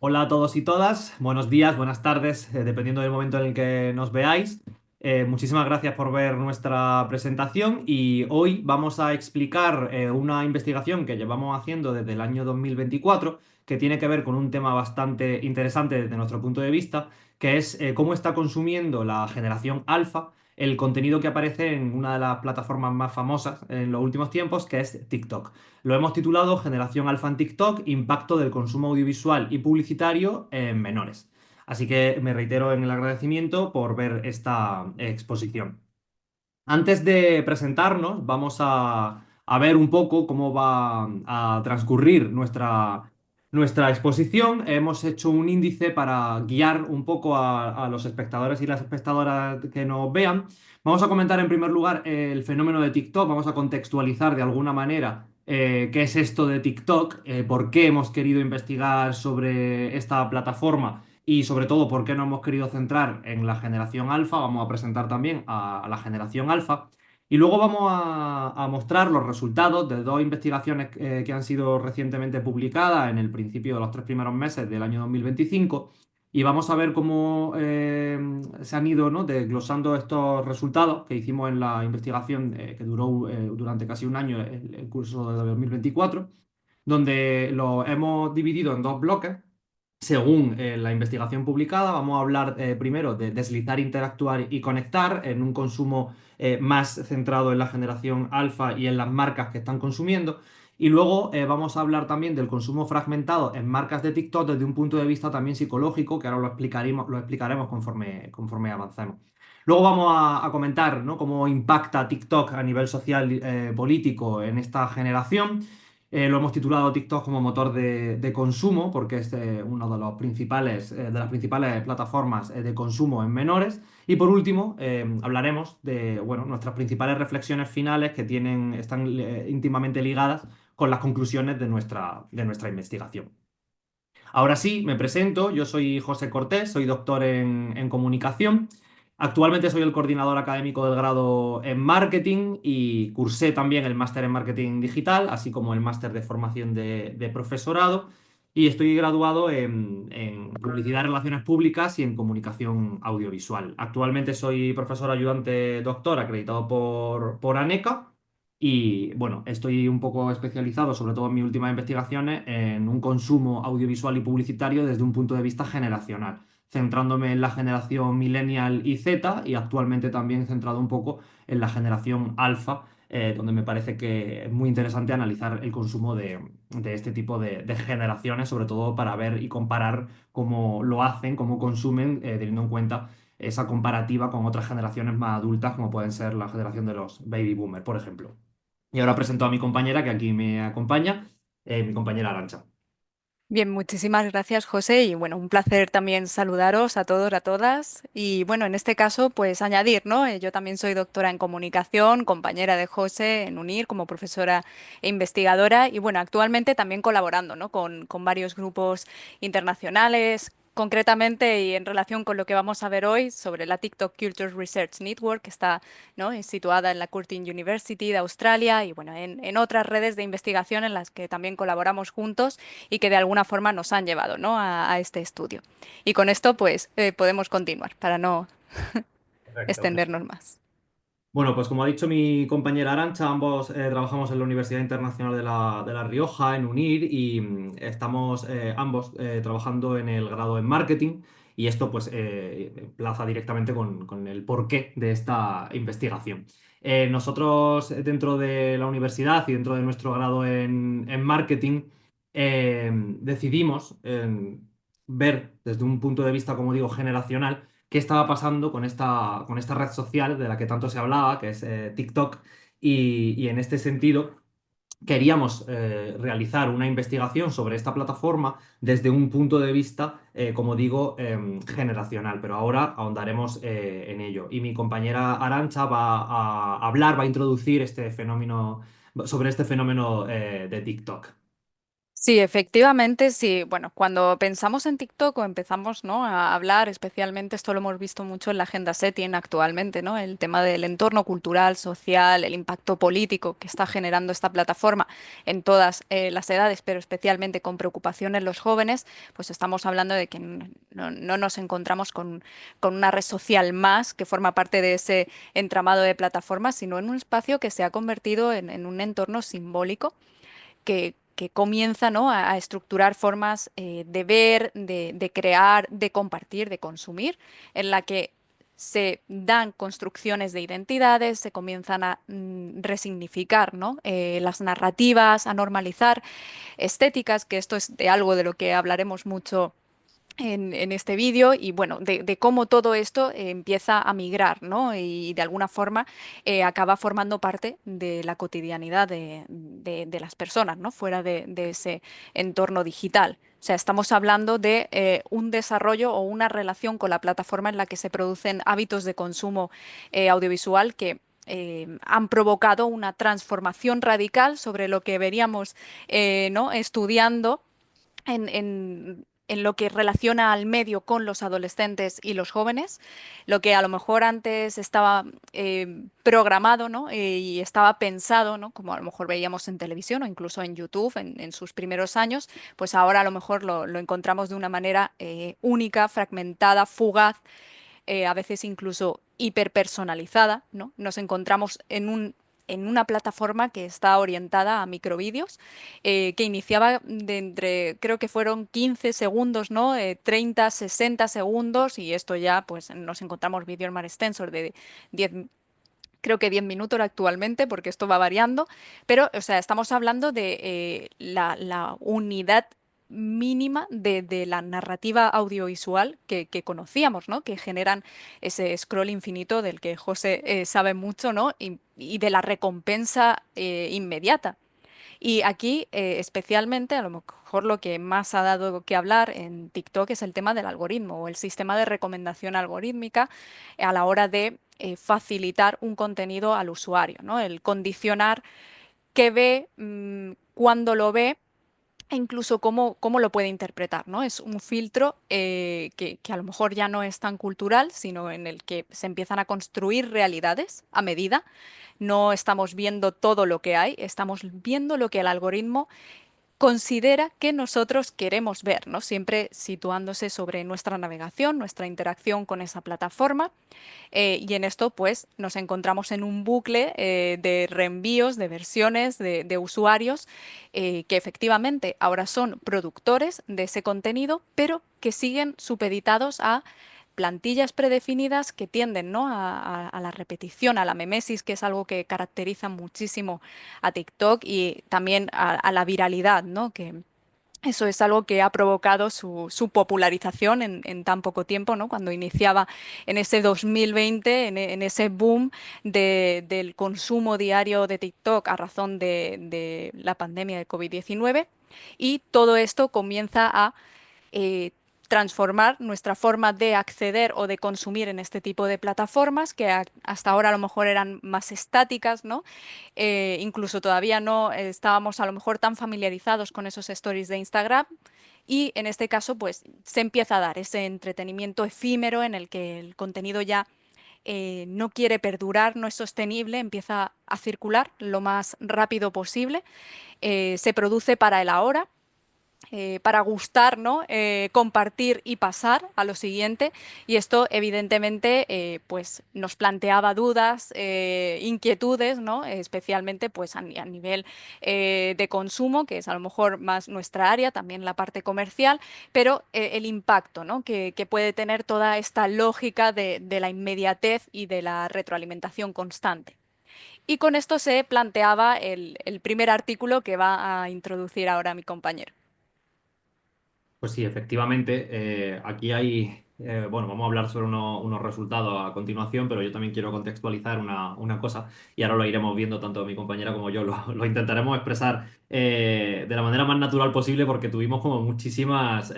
Hola a todos y todas, buenos días, buenas tardes, dependiendo del momento en el que nos veáis. Muchísimas gracias por ver nuestra presentación y hoy vamos a explicar una investigación que llevamos haciendo desde el año 2024 que tiene que ver con un tema bastante interesante desde nuestro punto de vista, que es cómo está consumiendo la generación alfa el contenido que aparece en una de las plataformas más famosas en los últimos tiempos, que es TikTok. Lo hemos titulado Generación Alfa en TikTok, impacto del consumo audiovisual y publicitario en menores. Así que me reitero en el agradecimiento por ver esta exposición. Antes de presentarnos, vamos a ver un poco cómo va a transcurrir nuestra exposición. Hemos hecho un índice para guiar un poco a los espectadores y las espectadoras que nos vean. Vamos a comentar en primer lugar el fenómeno de TikTok, vamos a contextualizar de alguna manera qué es esto de TikTok, por qué hemos querido investigar sobre esta plataforma y sobre todo, ¿por qué no hemos querido centrar en la generación alfa? Vamos a presentar también a la generación alfa. Y luego vamos a mostrar los resultados de dos investigaciones que han sido recientemente publicadas en el principio de los tres primeros meses del año 2025. Y vamos a ver cómo se han ido, ¿no?, desglosando estos resultados que hicimos en la investigación que duró durante casi un año el curso de 2024, donde lo hemos dividido en dos bloques según la investigación publicada. Vamos a hablar primero de deslizar, interactuar y conectar en un consumo más centrado en la generación alfa y en las marcas que están consumiendo. Y luego vamos a hablar también del consumo fragmentado en marcas de TikTok desde un punto de vista también psicológico, que ahora lo explicaremos conforme avancemos. Luego vamos a comentar, ¿no?, cómo impacta TikTok a nivel social, político en esta generación. Lo hemos titulado TikTok como motor de consumo porque es uno de de las principales plataformas de consumo en menores. Y por último, hablaremos de, bueno, nuestras principales reflexiones finales están íntimamente ligadas con las conclusiones de nuestra investigación. Ahora sí, me presento. Yo soy José Cortés, soy doctor en comunicación. Actualmente soy el coordinador académico del grado en marketing y cursé también el máster en marketing digital, así como el máster de formación de profesorado. Y estoy graduado en publicidad, relaciones públicas y en comunicación audiovisual. Actualmente soy profesor ayudante doctor acreditado por ANECA. Y bueno, estoy un poco especializado, sobre todo en mis últimas investigaciones, en un consumo audiovisual y publicitario desde un punto de vista generacional, centrándome en la generación millennial y Z y actualmente también centrado un poco en la generación alfa, donde me parece que es muy interesante analizar el consumo de este tipo de generaciones, sobre todo para ver y comparar cómo lo hacen, cómo consumen, teniendo en cuenta esa comparativa con otras generaciones más adultas, como pueden ser la generación de los baby boomers, por ejemplo. Y ahora presento a mi compañera que aquí me acompaña, mi compañera Arancha. Bien, muchísimas gracias, José. Y bueno, un placer también saludaros a todos, a todas. Y bueno, en este caso, pues añadir, ¿no? Yo también soy doctora en comunicación, compañera de José en UNIR como profesora e investigadora. Y bueno, actualmente también colaborando, ¿no?, con varios grupos internacionales. Concretamente y en relación con lo que vamos a ver hoy sobre la TikTok Culture Research Network, que está, ¿no?, situada en la Curtin University de Australia y bueno, en otras redes de investigación en las que también colaboramos juntos y que de alguna forma nos han llevado, ¿no?, a este estudio. Y con esto, pues, podemos continuar para no Perfecto. extendernos más. Bueno, pues como ha dicho mi compañera Arancha, ambos trabajamos en la Universidad Internacional de La Rioja, en UNIR, y estamos ambos trabajando en el grado en marketing. Y esto pues enlaza directamente con el porqué de esta investigación. Nosotros dentro de la universidad y dentro de nuestro grado en marketing decidimos ver desde un punto de vista, como digo, generacional, qué estaba pasando con esta red social de la que tanto se hablaba, que es TikTok. Y en este sentido queríamos realizar una investigación sobre esta plataforma desde un punto de vista, como digo, generacional, pero ahora ahondaremos en ello. Y mi compañera Arancha va a hablar, va a introducir sobre este fenómeno de TikTok. Sí, efectivamente, sí. Bueno, cuando pensamos en TikTok o empezamos, ¿no?, a hablar, especialmente esto lo hemos visto mucho en la agenda setting actualmente, ¿no? El tema del entorno cultural, social, el impacto político que está generando esta plataforma en todas las edades, pero especialmente con preocupación en los jóvenes, pues estamos hablando de que no nos encontramos con una red social más que forma parte de ese entramado de plataformas, sino en un espacio que se ha convertido en un entorno simbólico que comienza, ¿no?, a estructurar formas de ver, de crear, de compartir, de consumir, en la que se dan construcciones de identidades, se comienzan a resignificar, ¿no?, las narrativas, a normalizar estéticas, que esto es de algo de lo que hablaremos mucho en este vídeo y bueno, de cómo todo esto empieza a migrar, ¿no? Y de alguna forma acaba formando parte de la cotidianidad de las personas, ¿no? Fuera de ese entorno digital. O sea, estamos hablando de un desarrollo o una relación con la plataforma en la que se producen hábitos de consumo audiovisual que han provocado una transformación radical sobre lo que veríamos, ¿no?, estudiando en lo que relaciona al medio con los adolescentes y los jóvenes, lo que a lo mejor antes estaba programado, ¿no? Y estaba pensado, ¿no?, como a lo mejor veíamos en televisión o incluso en YouTube en sus primeros años, pues ahora a lo mejor lo encontramos de una manera única, fragmentada, fugaz, a veces incluso hiperpersonalizada, ¿no? Nos encontramos en una plataforma que está orientada a microvídeos, que iniciaba de entre, creo que fueron 15 segundos, ¿no? 30, 60 segundos, y esto ya, pues nos encontramos vídeos más extensos de 10, creo que 10 minutos actualmente, porque esto va variando, pero, o sea, estamos hablando de la unidad mínima de la narrativa audiovisual que conocíamos, ¿no? Que generan ese scroll infinito del que José sabe mucho, ¿no? Y de la recompensa inmediata. Y aquí, especialmente, a lo mejor lo que más ha dado que hablar en TikTok es el tema del algoritmo o el sistema de recomendación algorítmica a la hora de facilitar un contenido al usuario, ¿no? El condicionar qué ve, cuándo lo ve e incluso cómo lo puede interpretar, ¿no? Es un filtro que a lo mejor ya no es tan cultural, sino en el que se empiezan a construir realidades a medida. No estamos viendo todo lo que hay, estamos viendo lo que el algoritmo considera que nosotros queremos ver, ¿no? Siempre situándose sobre nuestra navegación, nuestra interacción con esa plataforma. Y en esto, pues, nos encontramos en un bucle de reenvíos, de versiones, de usuarios que efectivamente ahora son productores de ese contenido, pero que siguen supeditados a plantillas predefinidas que tienden, ¿no?, a la repetición, a la memesis, que es algo que caracteriza muchísimo a TikTok y también a la viralidad, ¿no? Que eso es algo que ha provocado su popularización en tan poco tiempo, ¿no? Cuando iniciaba en ese 2020, en ese boom del consumo diario de TikTok a razón de la pandemia de COVID-19. Y todo esto comienza a eh, transformar nuestra forma de acceder o de consumir en este tipo de plataformas que hasta ahora a lo mejor eran más estáticas, ¿no? Incluso todavía no estábamos a lo mejor tan familiarizados con esos stories de Instagram. Y en este caso, pues se empieza a dar ese entretenimiento efímero en el que el contenido ya no quiere perdurar, no es sostenible, empieza a circular lo más rápido posible, se produce para el ahora, para gustar, ¿no? Compartir y pasar a lo siguiente. Y esto, evidentemente, pues nos planteaba dudas, inquietudes, ¿no? Especialmente, pues a nivel de consumo, que es a lo mejor más nuestra área, también la parte comercial, pero el impacto, ¿no?, que puede tener toda esta lógica de la inmediatez y de la retroalimentación constante. Y con esto se planteaba el primer artículo que va a introducir ahora mi compañero. Pues sí, efectivamente, aquí hay, bueno, vamos a hablar sobre unos resultados a continuación, pero yo también quiero contextualizar una cosa y ahora lo iremos viendo tanto mi compañera como yo, lo intentaremos expresar de la manera más natural posible porque tuvimos como muchísimas,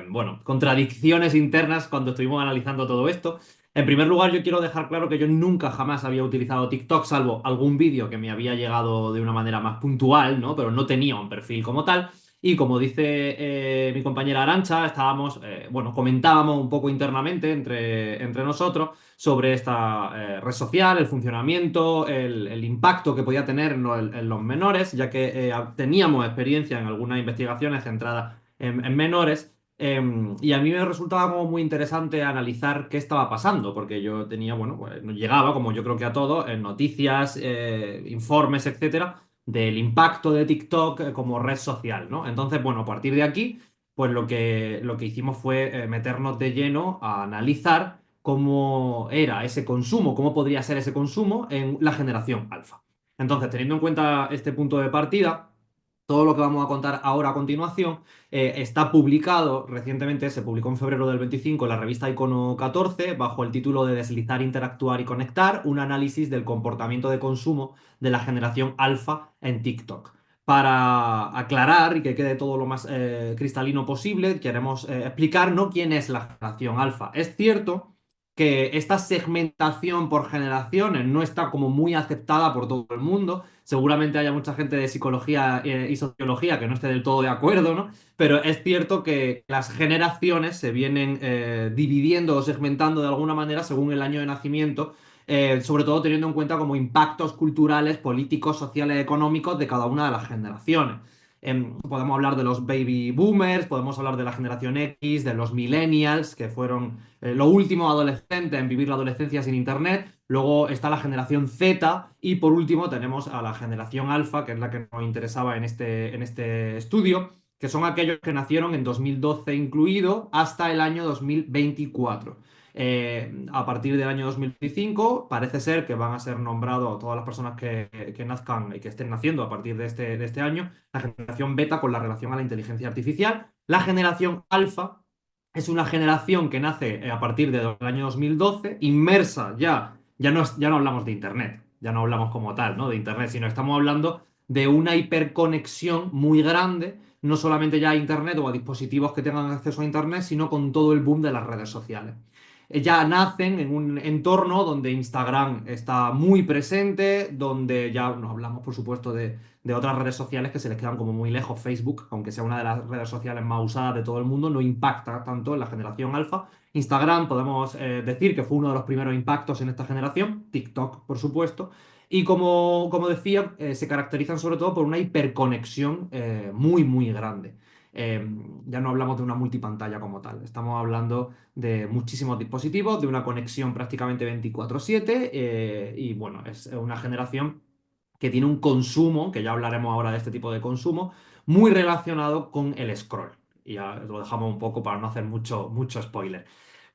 bueno, contradicciones internas cuando estuvimos analizando todo esto. En primer lugar, yo quiero dejar claro que yo nunca jamás había utilizado TikTok, salvo algún vídeo que me había llegado de una manera más puntual, ¿no? Pero no tenía un perfil como tal. Y como dice mi compañera Arancha, estábamos, bueno, comentábamos un poco internamente entre nosotros sobre esta red social, el funcionamiento, el impacto que podía tener en los menores, ya que teníamos experiencia en algunas investigaciones centradas en menores. Y a mí me resultaba como muy interesante analizar qué estaba pasando, porque yo tenía, bueno, pues, llegaba, como yo creo que a todos, en noticias, informes, etcétera, del impacto de TikTok como red social, ¿no? Entonces, bueno, a partir de aquí, pues lo que hicimos fue meternos de lleno a analizar cómo era ese consumo, cómo podría ser ese consumo en la generación alfa. Entonces, teniendo en cuenta este punto de partida, todo lo que vamos a contar ahora a continuación está publicado, recientemente se publicó en febrero del 25 en la revista Icono 14 bajo el título de Deslizar, interactuar y conectar, un análisis del comportamiento de consumo de la generación alfa en TikTok. Para aclarar y que quede todo lo más cristalino posible, queremos explicar no quién es la generación alfa. Es cierto que esta segmentación por generaciones no está como muy aceptada por todo el mundo. Seguramente haya mucha gente de psicología y sociología que no esté del todo de acuerdo, ¿no? Pero es cierto que las generaciones se vienen dividiendo o segmentando de alguna manera según el año de nacimiento, sobre todo teniendo en cuenta como impactos culturales, políticos, sociales, económicos de cada una de las generaciones. Podemos hablar de los baby boomers, podemos hablar de la generación X, de los millennials, que fueron lo último adolescente en vivir la adolescencia sin internet. Luego está la generación Z y por último tenemos a la generación alfa, que es la que nos interesaba en este estudio, que son aquellos que nacieron en 2012 incluido hasta el año 2024. A partir del año 2025 parece ser que van a ser nombrados todas las personas que nazcan y que estén naciendo a partir de este año, la generación beta con la relación a la inteligencia artificial. La generación alfa es una generación que nace a partir del año 2012, inmersa ya no hablamos de Internet, ya no hablamos como tal, ¿no? De Internet, sino estamos hablando de una hiperconexión muy grande, no solamente ya a Internet o a dispositivos que tengan acceso a Internet, sino con todo el boom de las redes sociales. Ya nacen en un entorno donde Instagram está muy presente, donde ya nos hablamos, por supuesto, de otras redes sociales que se les quedan como muy lejos. Facebook, aunque sea una de las redes sociales más usadas de todo el mundo, no impacta tanto en la generación alfa. Instagram, podemos decir que fue uno de los primeros impactos en esta generación. TikTok, por supuesto. Y como decía, se caracterizan sobre todo por una hiperconexión muy, muy grande. Eh, ya no hablamos de una multipantalla como tal, estamos hablando de muchísimos dispositivos, de una conexión prácticamente 24/7 y bueno, es una generación que tiene un consumo, que ya hablaremos ahora de este tipo de consumo, muy relacionado con el scroll. Y ya lo dejamos un poco para no hacer mucho, mucho spoiler.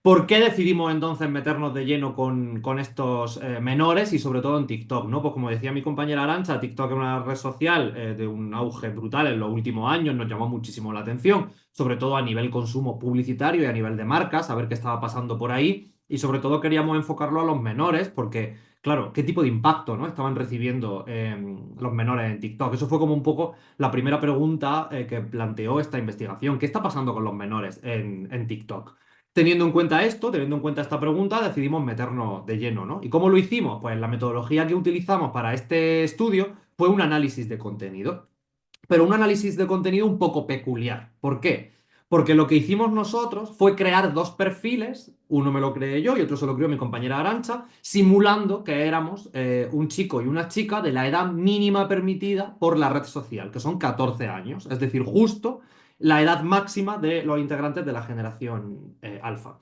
¿Por qué decidimos entonces meternos de lleno con estos menores y sobre todo en TikTok, ¿no? Pues como decía mi compañera Arancha, TikTok es una red social de un auge brutal en los últimos años, nos llamó muchísimo la atención, sobre todo a nivel consumo publicitario y a nivel de marcas, a ver qué estaba pasando por ahí y sobre todo queríamos enfocarlo a los menores porque, claro, ¿qué tipo de impacto, ¿no? estaban recibiendo los menores en TikTok? Eso fue como un poco la primera pregunta que planteó esta investigación. ¿Qué está pasando con los menores en TikTok? Teniendo en cuenta esto, teniendo en cuenta esta pregunta, decidimos meternos de lleno, ¿no? ¿Y cómo lo hicimos? Pues la metodología que utilizamos para este estudio fue un análisis de contenido, pero un análisis de contenido un poco peculiar. ¿Por qué? Porque lo que hicimos nosotros fue crear dos perfiles, uno me lo creé yo y otro se lo creó mi compañera Arancha, simulando que éramos un chico y una chica de la edad mínima permitida por la red social, que son 14 años, es decir, justo la edad máxima de los integrantes de la generación alfa.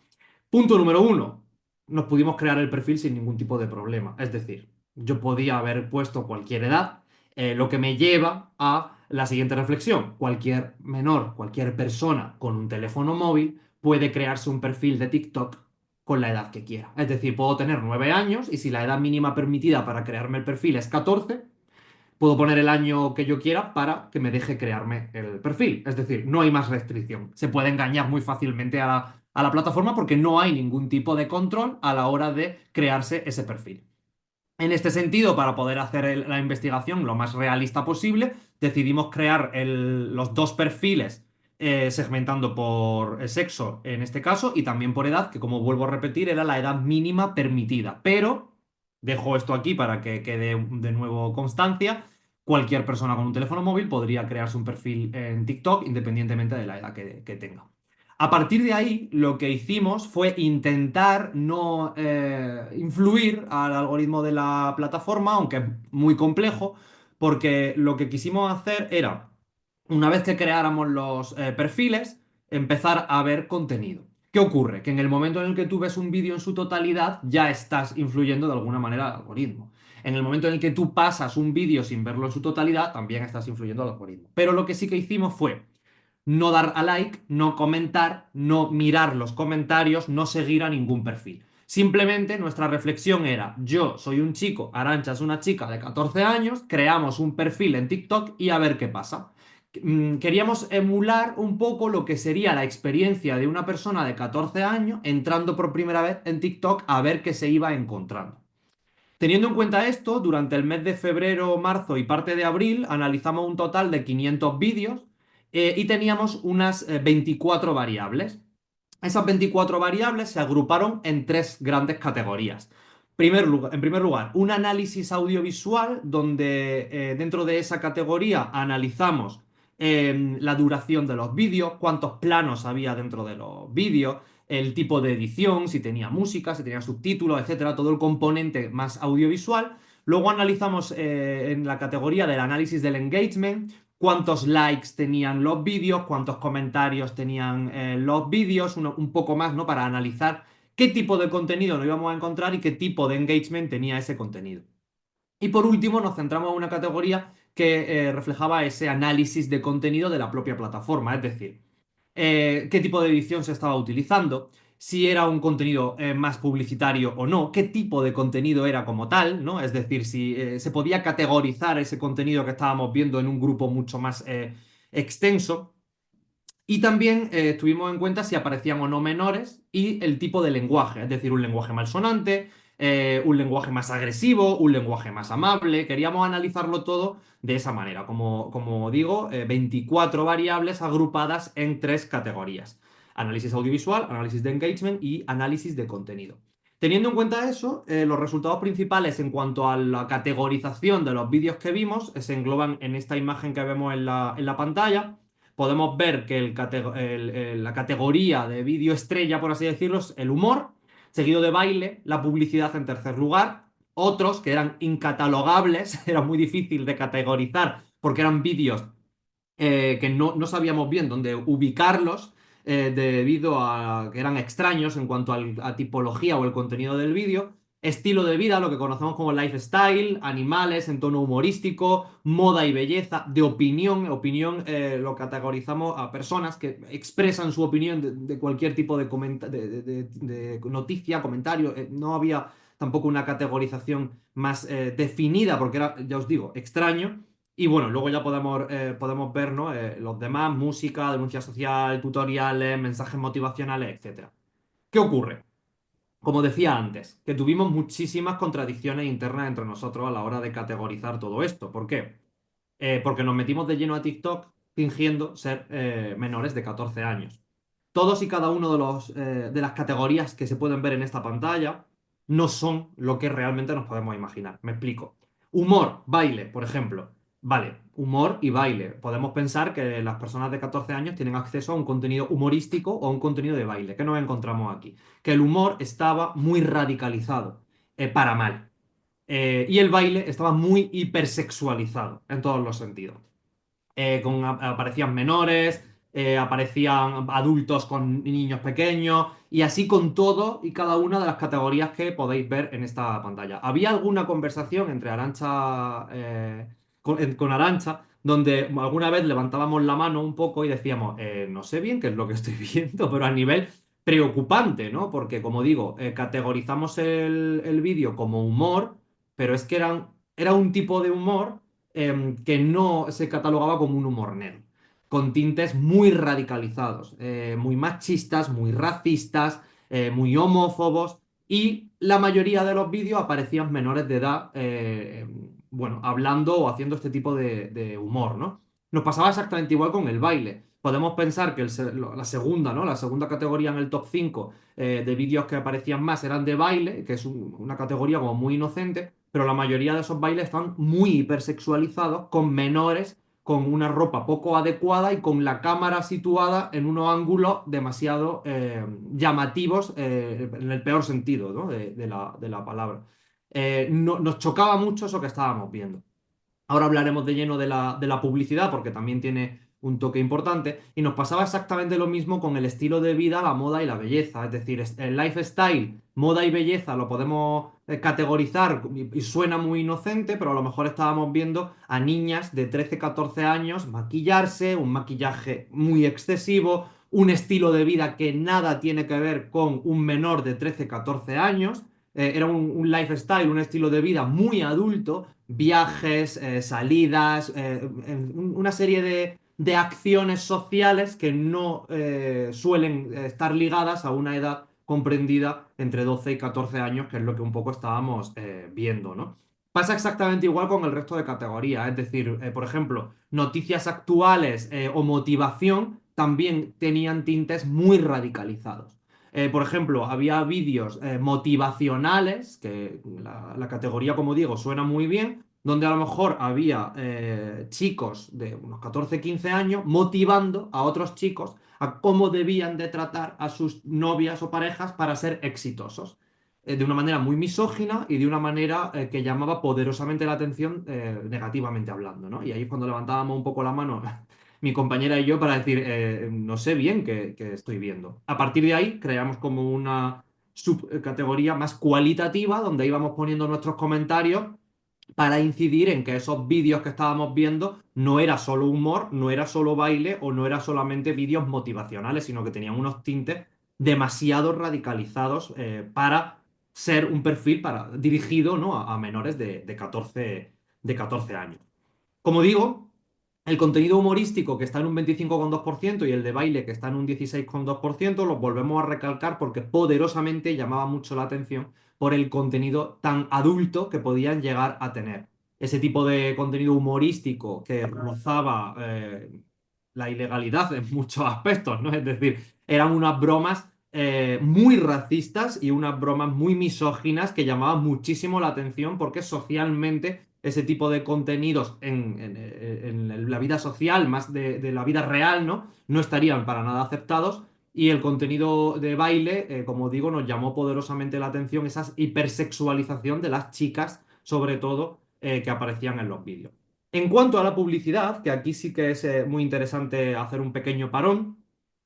Punto número uno, nos pudimos crear el perfil sin ningún tipo de problema, es decir, yo podía haber puesto cualquier edad, lo que me lleva a la siguiente reflexión. Cualquier menor, cualquier persona con un teléfono móvil puede crearse un perfil de TikTok con la edad que quiera. Es decir, puedo tener 9 años y si la edad mínima permitida para crearme el perfil es 14, puedo poner el año que yo quiera para que me deje crearme el perfil. Es decir, no hay más restricción. Se puede engañar muy fácilmente a la plataforma porque no hay ningún tipo de control a la hora de crearse ese perfil. En este sentido, para poder hacer la investigación lo más realista posible, decidimos crear los dos perfiles segmentando por sexo en este caso y también por edad, que como vuelvo a repetir era la edad mínima permitida. Pero, dejo esto aquí para que quede de nuevo constancia, cualquier persona con un teléfono móvil podría crearse un perfil en TikTok independientemente de la edad que tenga. A partir de ahí, lo que hicimos fue intentar no influir al algoritmo de la plataforma, aunque es muy complejo, porque lo que quisimos hacer era, una vez que creáramos los perfiles, empezar a ver contenido. ¿Qué ocurre? Que en el momento en el que tú ves un vídeo en su totalidad, ya estás influyendo de alguna manera al algoritmo. En el momento en el que tú pasas un vídeo sin verlo en su totalidad, también estás influyendo al algoritmo. Pero lo que sí que hicimos fue no dar a like, no comentar, no mirar los comentarios, no seguir a ningún perfil. Simplemente nuestra reflexión era, yo soy un chico, Arantxa es una chica de 14 años, creamos un perfil en TikTok y a ver qué pasa. Queríamos emular un poco lo que sería la experiencia de una persona de 14 años entrando por primera vez en TikTok a ver qué se iba encontrando. Teniendo en cuenta esto, durante el mes de febrero, marzo y parte de abril analizamos un total de 500 vídeos y teníamos unas 24 variables. Esas 24 variables se agruparon en tres grandes categorías. En primer lugar, un análisis audiovisual donde dentro de esa categoría analizamos la duración de los vídeos, cuántos planos había dentro de los vídeos, el tipo de edición, si tenía música, si tenía subtítulos, etcétera, todo el componente más audiovisual. Luego analizamos en la categoría del análisis del engagement, cuántos likes tenían los vídeos, cuántos comentarios tenían los vídeos, un poco más, ¿no? Para analizar qué tipo de contenido nos íbamos a encontrar y qué tipo de engagement tenía ese contenido. Y por último, nos centramos en una categoría que reflejaba ese análisis de contenido de la propia plataforma, es decir, qué tipo de edición se estaba utilizando, si era un contenido más publicitario o no, qué tipo de contenido era como tal, ¿no? Es decir, si se podía categorizar ese contenido que estábamos viendo en un grupo mucho más extenso. Y también tuvimos en cuenta si aparecían o no menores y el tipo de lenguaje, es decir, un lenguaje malsonante, un lenguaje más agresivo, un lenguaje más amable. Queríamos analizarlo todo de esa manera. Como digo, 24 variables agrupadas en tres categorías. Análisis audiovisual, análisis de engagement y análisis de contenido. Teniendo en cuenta eso, los resultados principales en cuanto a la categorización de los vídeos que vimos se engloban en esta imagen que vemos en la pantalla. Podemos ver que la categoría de vídeo estrella, por así decirlo, es el humor, seguido de baile, la publicidad en tercer lugar, otros que eran incatalogables, era muy difícil de categorizar porque eran vídeos que no sabíamos bien dónde ubicarlos debido a que eran extraños en cuanto a tipología o el contenido del vídeo. Estilo de vida, lo que conocemos como lifestyle, animales en tono humorístico, moda y belleza, de opinión. Opinión lo categorizamos a personas que expresan su opinión de cualquier tipo de noticia, comentario. No había tampoco una categorización más definida porque era, ya os digo, extraño. Y bueno, luego ya podemos ver, ¿no? Los demás, música, denuncia social, tutoriales, mensajes motivacionales, etcétera. ¿Qué ocurre? Como decía antes, que tuvimos muchísimas contradicciones internas entre nosotros a la hora de categorizar todo esto. ¿Por qué? Porque nos metimos de lleno a TikTok fingiendo ser menores de 14 años. Todos y cada uno de las categorías que se pueden ver en esta pantalla no son lo que realmente nos podemos imaginar. Me explico. Humor, baile, por ejemplo. Vale, humor y baile. Podemos pensar que las personas de 14 años tienen acceso a un contenido humorístico o a un contenido de baile. ¿Qué nos encontramos aquí? Que el humor estaba muy radicalizado, para mal. Y el baile estaba muy hipersexualizado en todos los sentidos. Aparecían menores, aparecían adultos con niños pequeños, y así con todo y cada una de las categorías que podéis ver en esta pantalla. Había alguna conversación entre Arantxa, con Arantxa, donde alguna vez levantábamos la mano un poco y decíamos, no sé bien qué es lo que estoy viendo, pero a nivel preocupante, ¿no? Porque, como digo, categorizamos el vídeo como humor, pero es que era un tipo de humor que no se catalogaba como un humor negro, con tintes muy radicalizados, muy machistas, muy racistas, muy homófobos, y la mayoría de los vídeos aparecían menores de edad, bueno, hablando o haciendo este tipo de humor, ¿no? Nos pasaba exactamente igual con el baile. Podemos pensar que la segunda, ¿no? La segunda categoría en el top 5 de vídeos que aparecían más eran de baile, que es una categoría como muy inocente, pero la mayoría de esos bailes están muy hipersexualizados, con menores, con una ropa poco adecuada y con la cámara situada en unos ángulos demasiado llamativos, en el peor sentido, ¿no? de la palabra. Nos chocaba mucho eso que estábamos viendo. Ahora hablaremos de lleno de la publicidad porque también tiene un toque importante y nos pasaba exactamente lo mismo con el estilo de vida, la moda y la belleza. Es decir, el lifestyle, moda y belleza lo podemos categorizar y suena muy inocente, pero a lo mejor estábamos viendo a niñas de 13, 14 años maquillarse, un maquillaje muy excesivo, un estilo de vida que nada tiene que ver con un menor de 13, 14 años. Era un lifestyle, un estilo de vida muy adulto, viajes, salidas, una serie de acciones sociales que no suelen estar ligadas a una edad comprendida entre 12 y 14 años, que es lo que un poco estábamos viendo, ¿no? Pasa exactamente igual con el resto de categorías, es decir, por ejemplo, noticias actuales o motivación también tenían tintes muy radicalizados. Por ejemplo, había vídeos motivacionales, que la categoría, como digo, suena muy bien, donde a lo mejor había chicos de unos 14, 15 años motivando a otros chicos a cómo debían de tratar a sus novias o parejas para ser exitosos. De una manera muy misógina y de una manera que llamaba poderosamente la atención, negativamente hablando, ¿no? Y ahí es cuando levantábamos un poco la mano mi compañera y yo para decir, no sé bien qué estoy viendo. A partir de ahí creamos como una subcategoría más cualitativa donde íbamos poniendo nuestros comentarios para incidir en que esos vídeos que estábamos viendo no era solo humor, no era solo baile o no era solamente vídeos motivacionales, sino que tenían unos tintes demasiado radicalizados para ser un perfil dirigido, ¿no? a menores de 14 años. Como digo, el contenido humorístico que está en un 25,2% y el de baile que está en un 16,2% los volvemos a recalcar porque poderosamente llamaba mucho la atención por el contenido tan adulto que podían llegar a tener. Ese tipo de contenido humorístico que rozaba la ilegalidad en muchos aspectos, ¿no? Es decir, eran unas bromas muy racistas y unas bromas muy misóginas que llamaban muchísimo la atención porque socialmente ese tipo de contenidos en la vida social, más de la vida real, ¿no? No estarían para nada aceptados. Y el contenido de baile, como digo, nos llamó poderosamente la atención esa hipersexualización de las chicas, sobre todo, que aparecían en los vídeos. En cuanto a la publicidad, que aquí sí que es muy interesante hacer un pequeño parón,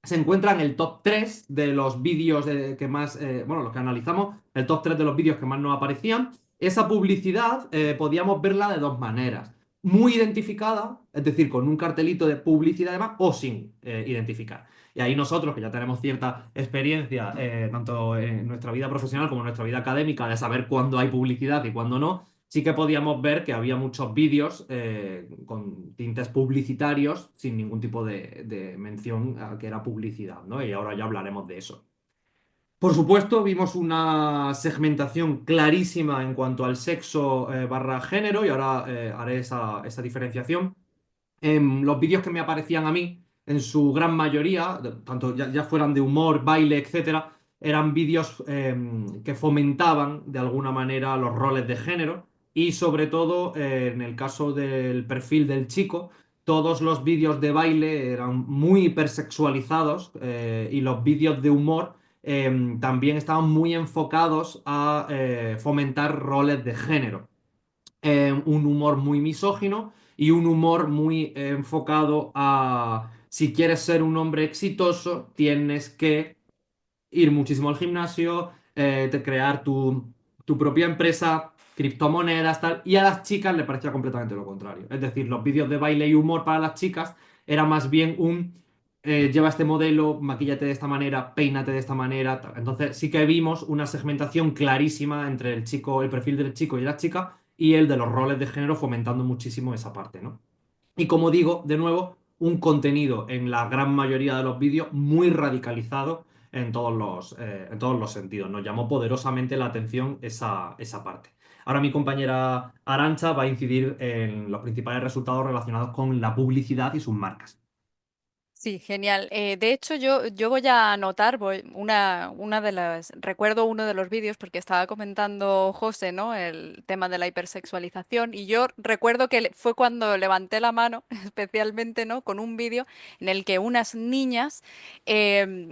se encuentra en el top 3 de los vídeos que más, bueno, los que analizamos, el top 3 de los vídeos que más nos aparecían. Esa publicidad podíamos verla de dos maneras. Muy identificada, es decir, con un cartelito de publicidad además, o sin identificar. Y ahí nosotros, que ya tenemos cierta experiencia, tanto en nuestra vida profesional como en nuestra vida académica, de saber cuándo hay publicidad y cuándo no, sí que podíamos ver que había muchos vídeos con tintes publicitarios sin ningún tipo de mención a que era publicidad, ¿no? Y ahora ya hablaremos de eso. Por supuesto, vimos una segmentación clarísima en cuanto al sexo barra género y ahora haré esa diferenciación. Los vídeos que me aparecían a mí, en su gran mayoría, tanto ya fueran de humor, baile, etcétera, eran vídeos que fomentaban de alguna manera los roles de género y sobre todo en el caso del perfil del chico, todos los vídeos de baile eran muy hipersexualizados y los vídeos de humor también estaban muy enfocados a fomentar roles de género, un humor muy misógino y un humor muy enfocado a si quieres ser un hombre exitoso, tienes que ir muchísimo al gimnasio, crear tu propia empresa, criptomonedas, tal. Y a las chicas les parecía completamente lo contrario. Es decir, los vídeos de baile y humor para las chicas era más bien lleva este modelo, maquíllate de esta manera, peínate de esta manera, tal. Entonces sí que vimos una segmentación clarísima entre el chico, el perfil del chico y la chica y el de los roles de género fomentando muchísimo esa parte, ¿no? Y como digo, de nuevo, un contenido en la gran mayoría de los vídeos muy radicalizado en todos los sentidos. Nos llamó poderosamente la atención esa parte. Ahora mi compañera Arancha va a incidir en los principales resultados relacionados con la publicidad y sus marcas. Sí, genial. De hecho, yo voy a anotar una de las, recuerdo uno de los vídeos porque estaba comentando José, ¿no? El tema de la hipersexualización y yo recuerdo que fue cuando levanté la mano, especialmente, ¿no? Con un vídeo en el que unas niñas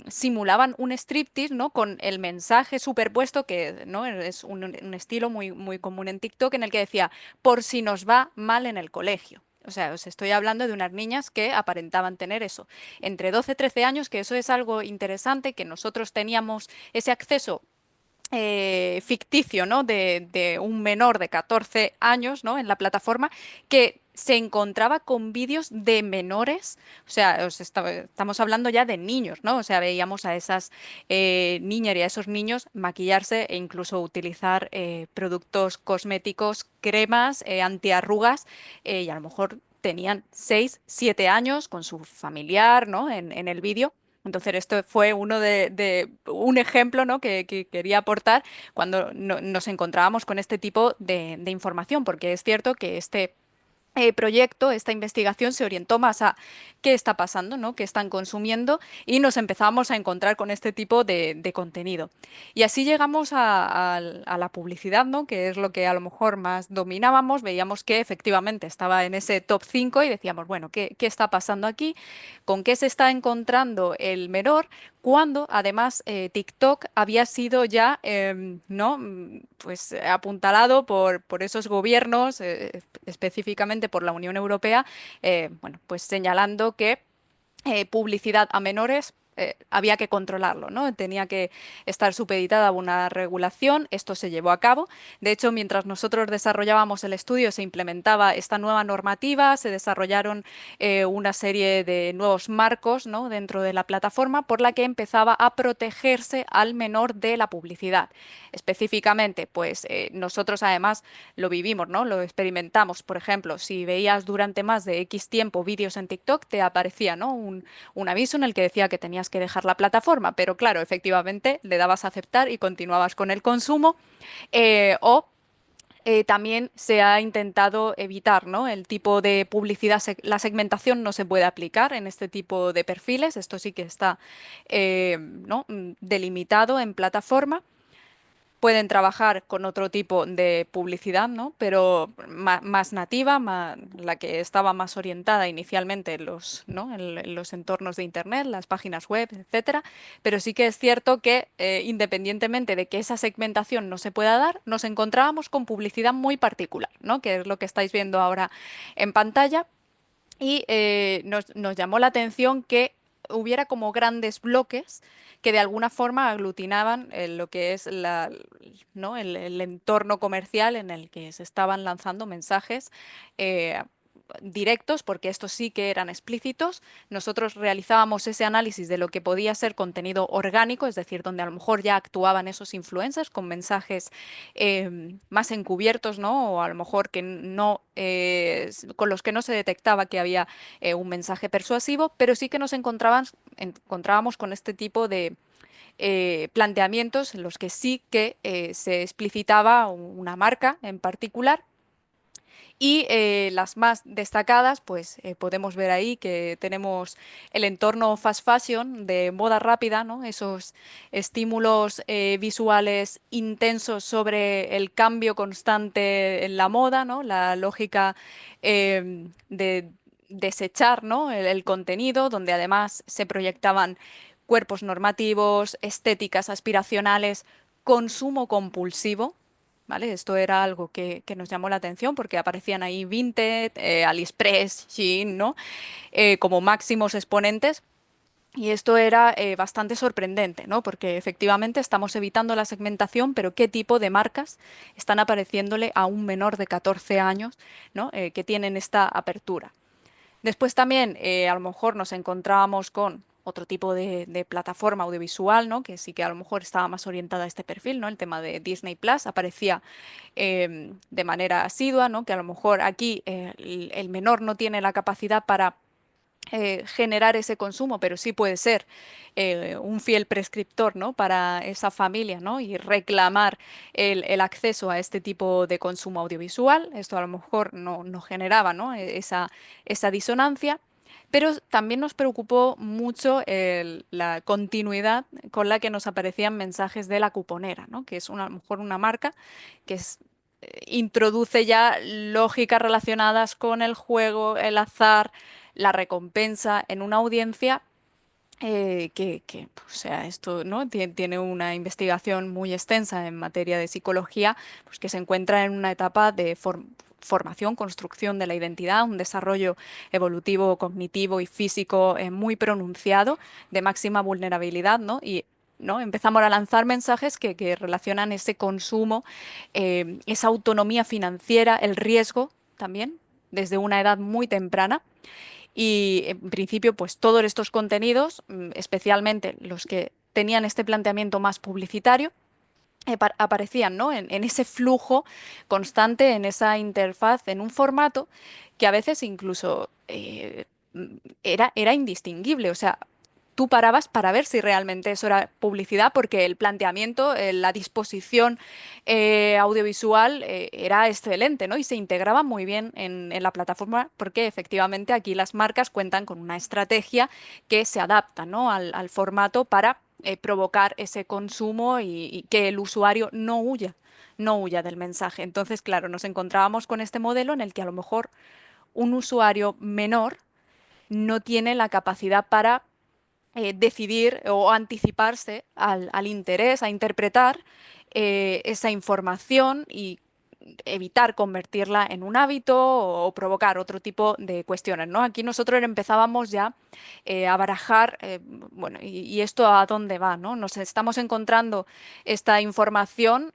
simulaban un striptease, ¿no? Con el mensaje superpuesto que, ¿no? Es un estilo muy, muy común en TikTok en el que decía, por si nos va mal en el colegio. O sea, os estoy hablando de unas niñas que aparentaban tener eso entre 12 y 13 años, que eso es algo interesante, que nosotros teníamos ese acceso ficticio, ¿no? De un menor de 14 años, ¿no? En la plataforma, que se encontraba con vídeos de menores, o sea, estamos hablando ya de niños, ¿no? O sea, veíamos a esas niñas y a esos niños maquillarse e incluso utilizar productos cosméticos, cremas, antiarrugas, y a lo mejor tenían 6 7 años con su familiar, ¿no? En el vídeo. Entonces, esto fue uno de un ejemplo, ¿no? que quería aportar cuando nos encontrábamos con este tipo de información, porque es cierto que este proyecto, esta investigación se orientó más a qué está pasando, ¿no? Qué están consumiendo y nos empezamos a encontrar con este tipo de contenido. Y así llegamos a la publicidad, ¿no? Que es lo que a lo mejor más dominábamos. Veíamos que efectivamente estaba en ese top 5 y decíamos, bueno, ¿qué está pasando aquí? ¿Con qué se está encontrando el menor? Cuando además TikTok había sido ya, ¿no? Pues apuntalado por esos gobiernos, específicamente por la Unión Europea, bueno, pues señalando que publicidad a menores había que controlarlo, ¿no? Tenía que estar supeditada a una regulación. Esto se llevó a cabo. De hecho, mientras nosotros desarrollábamos el estudio, se implementaba esta nueva normativa, se desarrollaron una serie de nuevos marcos, ¿no? Dentro de la plataforma por la que empezaba a protegerse al menor de la publicidad. Específicamente, pues nosotros además lo vivimos, ¿no? Lo experimentamos. Por ejemplo, si veías durante más de X tiempo vídeos en TikTok, te aparecía, ¿no? Un aviso en el que decía que tenías que dejar la plataforma, pero claro, efectivamente le dabas a aceptar y continuabas con el consumo. O también se ha intentado evitar, ¿no? El tipo de publicidad, la segmentación no se puede aplicar en este tipo de perfiles. Esto sí que está, ¿no? Delimitado en plataforma. Pueden trabajar con otro tipo de publicidad, ¿no? Pero más nativa, la que estaba más orientada inicialmente en los, ¿no? En los entornos de Internet, las páginas web, etcétera. Pero sí que es cierto que, independientemente de que esa segmentación no se pueda dar, nos encontrábamos con publicidad muy particular, ¿no? Que es lo que estáis viendo ahora en pantalla. Y nos llamó la atención que hubiera como grandes bloques que de alguna forma aglutinaban lo que es ¿no? el entorno comercial en el que se estaban lanzando mensajes eh, directos, porque estos sí que eran explícitos. Nosotros realizábamos ese análisis de lo que podía ser contenido orgánico, es decir, donde a lo mejor ya actuaban esos influencers con mensajes más encubiertos, ¿no? O a lo mejor que no, con los que no se detectaba que había un mensaje persuasivo, pero sí que encontrábamos con este tipo de planteamientos en los que sí que se explicitaba una marca en particular y las más destacadas, pues podemos ver ahí que tenemos el entorno fast fashion de moda rápida, ¿no? Esos estímulos visuales intensos sobre el cambio constante en la moda, ¿no? La lógica de desechar, ¿no? El contenido, donde además se proyectaban cuerpos normativos, estéticas aspiracionales, consumo compulsivo. ¿Vale? Esto era algo que nos llamó la atención porque aparecían ahí Vinted, AliExpress, Shein, ¿no? Como máximos exponentes. Y esto era bastante sorprendente, ¿no? Porque efectivamente estamos evitando la segmentación, pero ¿qué tipo de marcas están apareciéndole a un menor de 14 años, ¿no? Que tienen esta apertura? Después también a lo mejor nos encontrábamos con otro tipo de plataforma audiovisual, ¿no? Que sí que a lo mejor estaba más orientada a este perfil, ¿no? El tema de Disney Plus aparecía de manera asidua, ¿no? Que a lo mejor aquí el menor no tiene la capacidad para generar ese consumo, pero sí puede ser un fiel prescriptor, ¿no? Para esa familia, ¿no? Y reclamar el acceso a este tipo de consumo audiovisual. Esto a lo mejor no generaba, ¿no? Esa disonancia. pero también nos preocupó mucho la continuidad con la que nos aparecían mensajes de la cuponera, ¿no? Que es a lo mejor una marca que introduce ya lógicas relacionadas con el juego, el azar, la recompensa en una audiencia o sea, esto, ¿no? Tiene una investigación muy extensa en materia de psicología, pues que se encuentra en una etapa de formación, construcción de la identidad, un desarrollo evolutivo, cognitivo y físico muy pronunciado, de máxima vulnerabilidad, ¿no? Y ¿no? Empezamos a lanzar mensajes que relacionan ese consumo, esa autonomía financiera, el riesgo también, desde una edad muy temprana. Y en principio, pues todos estos contenidos, especialmente los que tenían este planteamiento más publicitario, aparecían, ¿no? En ese flujo constante, en esa interfaz, en un formato que a veces incluso era indistinguible. O sea, tú parabas para ver si realmente eso era publicidad, porque el planteamiento, la disposición audiovisual era excelente, ¿no? Y se integraba muy bien en la plataforma, porque efectivamente aquí las marcas cuentan con una estrategia que se adapta, ¿no? al formato para provocar ese consumo y que el usuario no huya del mensaje. Entonces, claro, nos encontrábamos con este modelo en el que a lo mejor un usuario menor no tiene la capacidad para decidir o anticiparse al interés, a interpretar esa información y evitar convertirla en un hábito o provocar otro tipo de cuestiones, ¿no? Aquí nosotros empezábamos ya a barajar, bueno, y esto a dónde va, ¿no? Nos estamos encontrando esta información.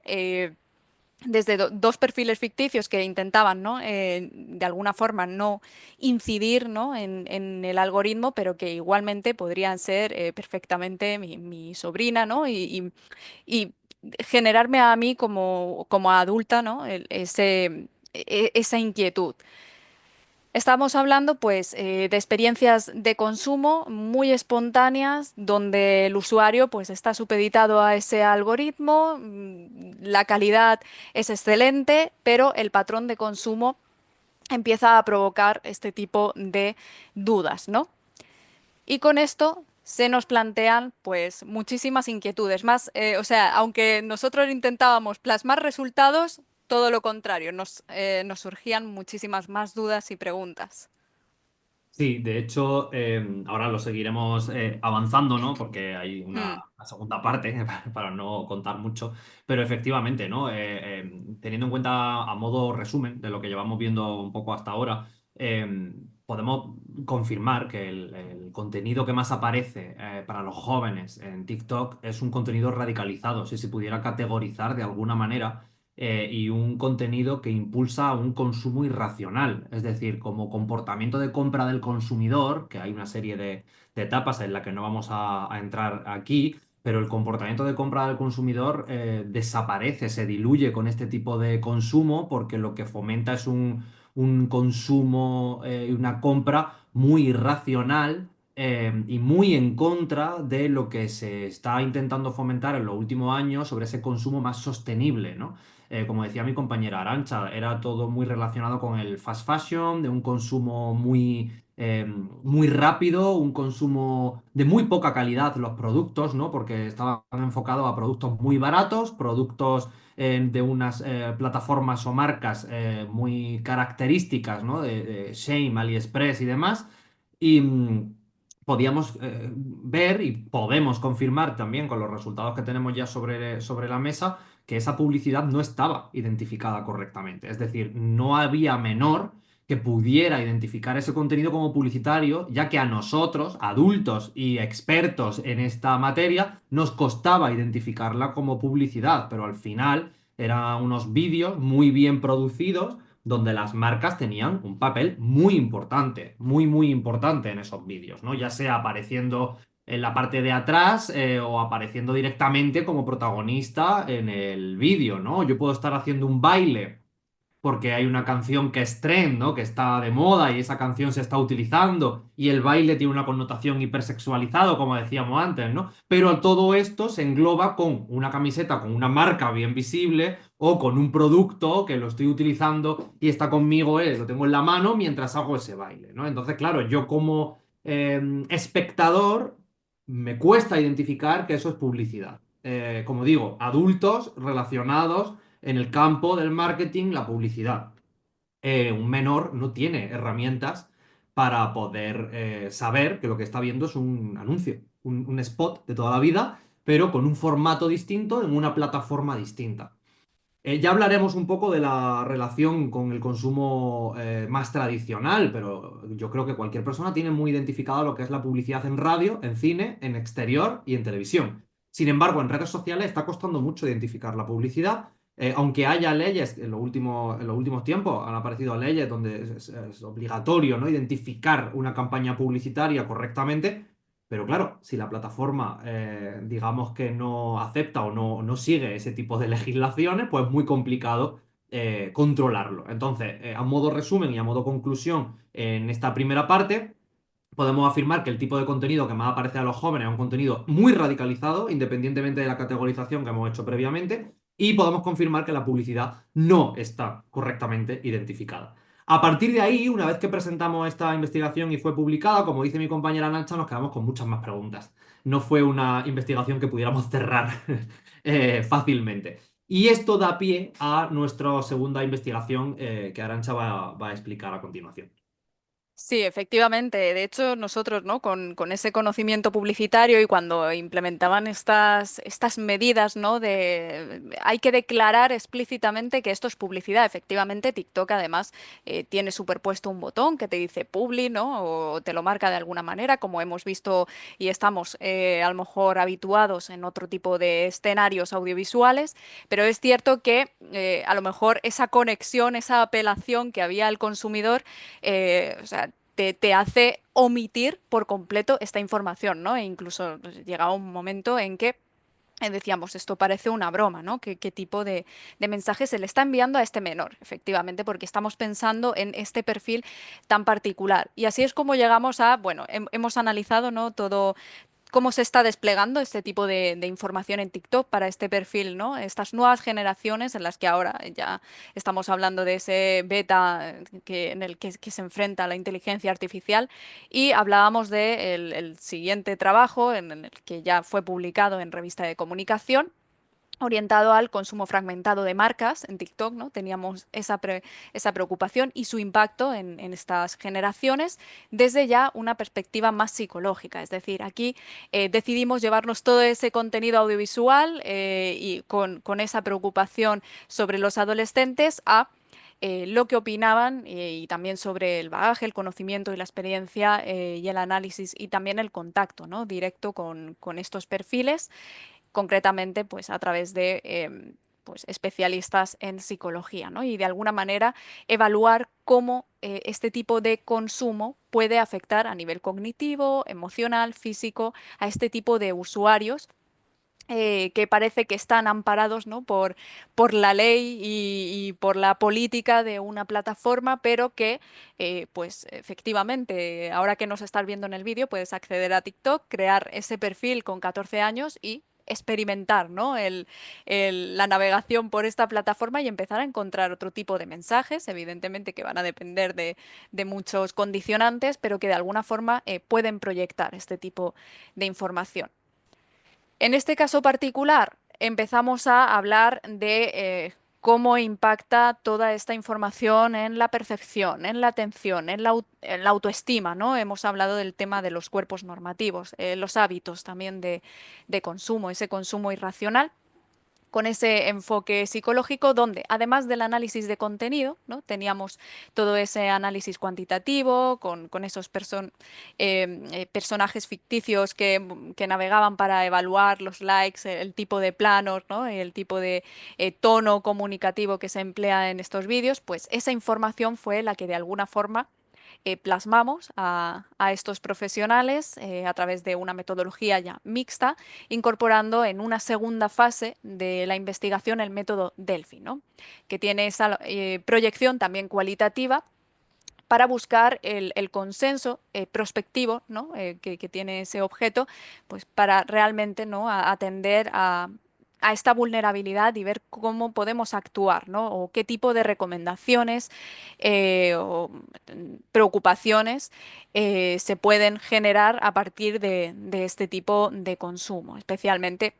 Desde dos perfiles ficticios que intentaban, ¿no? De alguna forma no incidir, ¿no? en el algoritmo, pero que igualmente podrían ser perfectamente mi sobrina, ¿no? Y generarme a mí como adulta, ¿no? Esa inquietud. Estamos hablando, pues, de experiencias de consumo muy espontáneas, donde el usuario, pues, está supeditado a ese algoritmo, la calidad es excelente, pero el patrón de consumo empieza a provocar este tipo de dudas, ¿no? Y con esto se nos plantean, pues, muchísimas inquietudes. Más, o sea, aunque nosotros intentábamos plasmar resultados, todo lo contrario, nos surgían muchísimas más dudas y preguntas. Sí, de hecho, ahora lo seguiremos avanzando, ¿no? Porque hay Hmm. una segunda parte para no contar mucho, pero efectivamente, ¿no? Teniendo en cuenta a modo resumen de lo que llevamos viendo un poco hasta ahora, podemos confirmar que el contenido que más aparece para los jóvenes en TikTok es un contenido radicalizado, si se pudiera categorizar de alguna manera y un contenido que impulsa un consumo irracional, es decir, como comportamiento de compra del consumidor, que hay una serie de etapas en la que no vamos a entrar aquí, pero el comportamiento de compra del consumidor desaparece, se diluye con este tipo de consumo porque lo que fomenta es un consumo y una compra muy irracional. Y muy en contra de lo que se está intentando fomentar en los últimos años sobre ese consumo más sostenible, ¿no? Como decía mi compañera Arancha, era todo muy relacionado con el fast fashion, de un consumo muy rápido, un consumo de muy poca calidad los productos, ¿no? Porque estaban enfocados a productos muy baratos, productos de unas plataformas o marcas muy características, ¿no? De Shein, AliExpress y demás. Y podíamos ver y podemos confirmar también con los resultados que tenemos ya sobre la mesa que esa publicidad no estaba identificada correctamente. Es decir, no había menor que pudiera identificar ese contenido como publicitario, ya que a nosotros, adultos y expertos en esta materia, nos costaba identificarla como publicidad, pero al final eran unos vídeos muy bien producidos donde las marcas tenían un papel muy importante, muy importante en esos vídeos, ¿no? Ya sea apareciendo en la parte de atrás o apareciendo directamente como protagonista en el vídeo, ¿no? Yo puedo estar haciendo un baile porque hay una canción que es trend, ¿no? Que está de moda y esa canción se está utilizando y el baile tiene una connotación hipersexualizado, como decíamos antes, ¿no? Pero todo esto se engloba con una camiseta, con una marca bien visible o con un producto que lo estoy utilizando y está conmigo, lo tengo en la mano mientras hago ese baile, ¿no? Entonces, claro, yo como espectador, me cuesta identificar que eso es publicidad. Como digo, adultos relacionados en el campo del marketing, la publicidad. Un menor no tiene herramientas para poder saber que lo que está viendo es un anuncio, un spot de toda la vida, pero con un formato distinto en una plataforma distinta. Ya hablaremos un poco de la relación con el consumo más tradicional, pero yo creo que cualquier persona tiene muy identificado lo que es la publicidad en radio, en cine, en exterior y en televisión. Sin embargo, en redes sociales está costando mucho identificar la publicidad, aunque haya leyes en los últimos tiempos han aparecido leyes donde es obligatorio, ¿no?, identificar una campaña publicitaria correctamente. Pero claro, si la plataforma, digamos que no acepta o no sigue ese tipo de legislaciones, pues es muy complicado controlarlo. Entonces, a modo resumen y a modo conclusión, en esta primera parte, podemos afirmar que el tipo de contenido que más aparece a los jóvenes es un contenido muy radicalizado, independientemente de la categorización que hemos hecho previamente, y podemos confirmar que la publicidad no está correctamente identificada. A partir de ahí, una vez que presentamos esta investigación y fue publicada, como dice mi compañera Nacha, nos quedamos con muchas más preguntas. No fue una investigación que pudiéramos cerrar fácilmente. Y esto da pie a nuestra segunda investigación que Arantxa va a explicar a continuación. Sí, efectivamente. De hecho, nosotros, ¿no? Con ese conocimiento publicitario y cuando implementaban estas medidas, ¿no? Hay que declarar explícitamente que esto es publicidad. Efectivamente, TikTok además tiene superpuesto un botón que te dice publi, ¿no? O te lo marca de alguna manera, como hemos visto y estamos a lo mejor habituados en otro tipo de escenarios audiovisuales. Pero es cierto que a lo mejor esa conexión, esa apelación que había al consumidor, o sea, te hace omitir por completo esta información, ¿no? E incluso pues, llegaba un momento en que decíamos, esto parece una broma, ¿no? ¿Qué tipo de mensaje se le está enviando a este menor? Efectivamente, porque estamos pensando en este perfil tan particular. Y así es como llegamos a, bueno, hemos analizado, ¿no? Todo cómo se está desplegando este tipo de información en TikTok para este perfil, ¿no? Estas nuevas generaciones en las que ahora ya estamos hablando de ese beta en el que se enfrenta la inteligencia artificial y hablábamos de el siguiente trabajo en el que ya fue publicado en revista de comunicación orientado al consumo fragmentado de marcas en TikTok, ¿no? Teníamos esa preocupación y su impacto en estas generaciones desde ya una perspectiva más psicológica. Es decir, aquí decidimos llevarnos todo ese contenido audiovisual y con esa preocupación sobre los adolescentes a lo que opinaban y también sobre el bagaje, el conocimiento y la experiencia y el análisis y también el contacto, ¿no? Directo con estos perfiles concretamente pues a través de pues, especialistas en psicología, ¿no? Y de alguna manera evaluar cómo este tipo de consumo puede afectar a nivel cognitivo, emocional, físico a este tipo de usuarios que parece que están amparados, ¿no? por la ley y por la política de una plataforma, pero que, pues efectivamente, ahora que nos estás viendo en el vídeo, puedes acceder a TikTok, crear ese perfil con 14 años y experimentar, ¿no? La navegación por esta plataforma y empezar a encontrar otro tipo de mensajes, evidentemente que van a depender de muchos condicionantes, pero que de alguna forma pueden proyectar este tipo de información. En este caso particular, empezamos a hablar de cómo impacta toda esta información en la percepción, en la atención, en la autoestima, ¿no? Hemos hablado del tema de los cuerpos normativos, los hábitos también de consumo, ese consumo irracional con ese enfoque psicológico, donde además del análisis de contenido, ¿no? Teníamos todo ese análisis cuantitativo con esos personajes ficticios que navegaban para evaluar los likes, el tipo de planos, ¿no? El tipo de tono comunicativo que se emplea en estos vídeos, pues esa información fue la que de alguna forma plasmamos a estos profesionales a través de una metodología ya mixta, incorporando en una segunda fase de la investigación el método Delphi, ¿no? Que tiene esa proyección también cualitativa para buscar el consenso prospectivo, ¿no? Que tiene ese objeto, pues para realmente, ¿no? atender a a esta vulnerabilidad y ver cómo podemos actuar, ¿no? O qué tipo de recomendaciones o preocupaciones se pueden generar a partir de este tipo de consumo, especialmente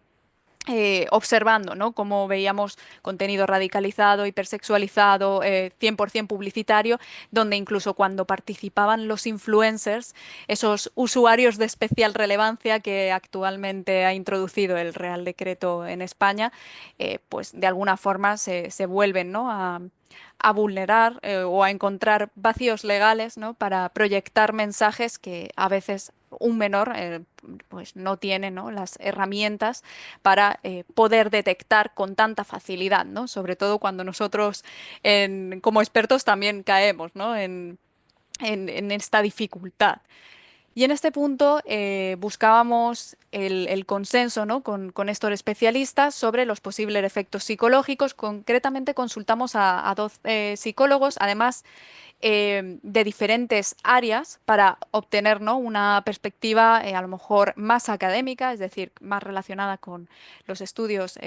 observando, ¿no? Cómo veíamos contenido radicalizado, hipersexualizado, 100% publicitario, donde incluso cuando participaban los influencers, esos usuarios de especial relevancia que actualmente ha introducido el Real Decreto en España, pues de alguna forma se vuelven, ¿no? a vulnerar o a encontrar vacíos legales, ¿no? Para proyectar mensajes que a veces un menor pues no tiene, ¿no? las herramientas para poder detectar con tanta facilidad, ¿no? Sobre todo cuando nosotros como expertos también caemos, ¿no? en esta dificultad. Y en este punto buscábamos el consenso, ¿no? con estos especialistas sobre los posibles efectos psicológicos. Concretamente consultamos a 12 psicólogos, además de diferentes áreas para obtener, ¿no? una perspectiva a lo mejor más académica, es decir, más relacionada con los estudios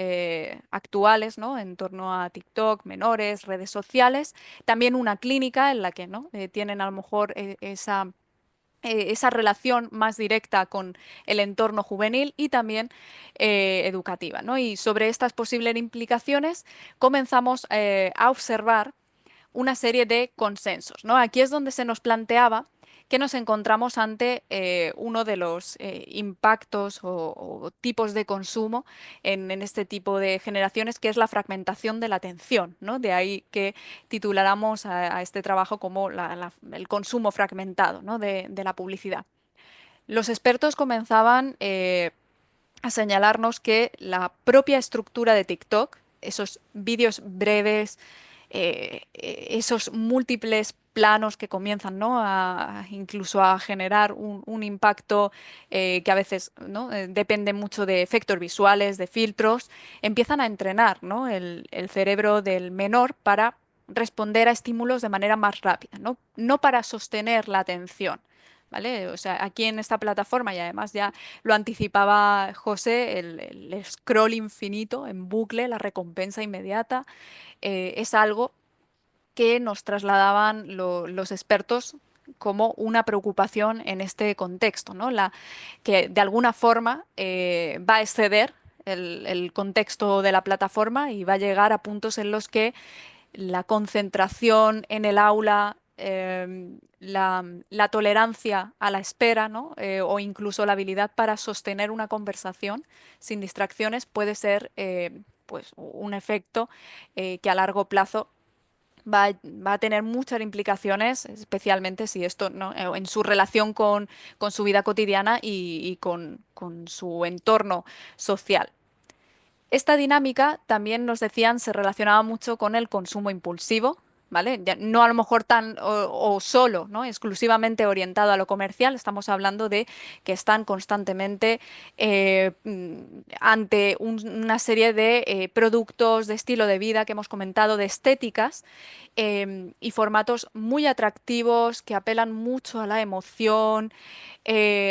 actuales, ¿no? en torno a TikTok, menores, redes sociales. También una clínica en la que, ¿no? tienen a lo mejor esa relación más directa con el entorno juvenil y también educativa, ¿no? Y sobre estas posibles implicaciones comenzamos a observar una serie de consensos, ¿no? Aquí es donde se nos planteaba que nos encontramos ante uno de los impactos o tipos de consumo en este tipo de generaciones, que es la fragmentación de la atención, ¿no? De ahí que tituláramos a este trabajo como el consumo fragmentado, ¿no? de la publicidad. Los expertos comenzaban a señalarnos que la propia estructura de TikTok, esos vídeos breves, esos múltiples planos que comienzan, ¿no? Incluso a generar un impacto que a veces, ¿no? Depende mucho de efectos visuales, de filtros, empiezan a entrenar, ¿no? el cerebro del menor para responder a estímulos de manera más rápida, ¿no? No para sostener la atención. ¿Vale? O sea, aquí en esta plataforma, y además ya lo anticipaba José, el scroll infinito en bucle, la recompensa inmediata, es algo que nos trasladaban los expertos como una preocupación en este contexto, ¿no? Que de alguna forma va a exceder el contexto de la plataforma y va a llegar a puntos en los que la concentración en el aula, la tolerancia a la espera, ¿no? O incluso la habilidad para sostener una conversación sin distracciones puede ser pues un efecto que a largo plazo va a tener muchas implicaciones, especialmente si esto, ¿no? en su relación con su vida cotidiana y con su entorno social. Esta dinámica también nos decían se relacionaba mucho con el consumo impulsivo, ¿vale? No a lo mejor tan o solo, ¿no? Exclusivamente orientado a lo comercial. Estamos hablando de que están constantemente ante una serie de productos de estilo de vida que hemos comentado, de estéticas y formatos muy atractivos que apelan mucho a la emoción,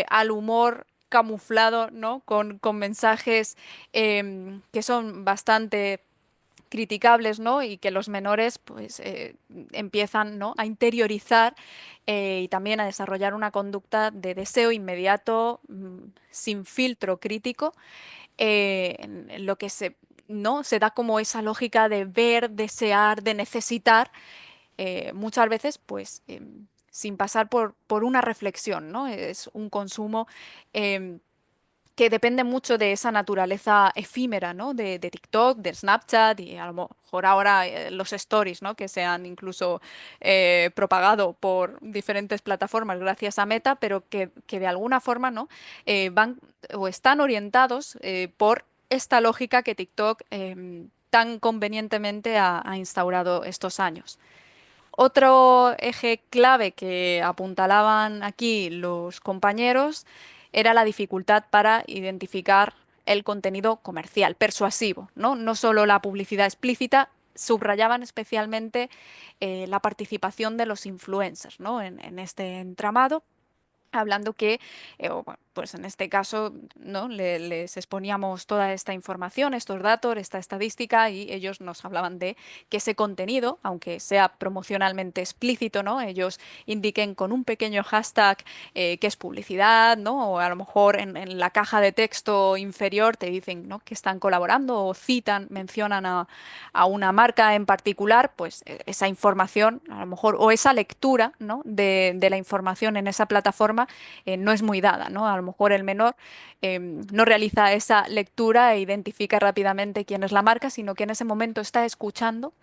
al humor camuflado, ¿no? Con mensajes que son bastante criticables, ¿no? Y que los menores pues empiezan, ¿no? a interiorizar y también a desarrollar una conducta de deseo inmediato, sin filtro crítico, en lo que ¿no? se da como esa lógica de ver, desear, de necesitar, muchas veces pues sin pasar por una reflexión, ¿no? Es un consumo em, que depende mucho de esa naturaleza efímera, ¿no? De TikTok, de Snapchat y a lo mejor ahora los stories, ¿no? Que se han incluso propagado por diferentes plataformas gracias a Meta, pero que de alguna forma, ¿no? van o están orientados por esta lógica que TikTok tan convenientemente ha instaurado estos años. Otro eje clave que apuntalaban aquí los compañeros era la dificultad para identificar el contenido comercial, persuasivo, ¿no? No solo la publicidad explícita, subrayaban especialmente la participación de los influencers, ¿no? en este entramado hablando que, bueno, pues en este caso, ¿no? Les exponíamos toda esta información, estos datos, esta estadística, y ellos nos hablaban de que ese contenido, aunque sea promocionalmente explícito, ¿no? Ellos indiquen con un pequeño hashtag que es publicidad, ¿no? O a lo mejor en la caja de texto inferior te dicen, ¿no? que están colaborando o citan, mencionan a una marca en particular, pues esa información, a lo mejor, o esa lectura, ¿no? de la información en esa plataforma no es muy dada, ¿no? A lo mejor el menor no realiza esa lectura e identifica rápidamente quién es la marca, sino que en ese momento está escuchando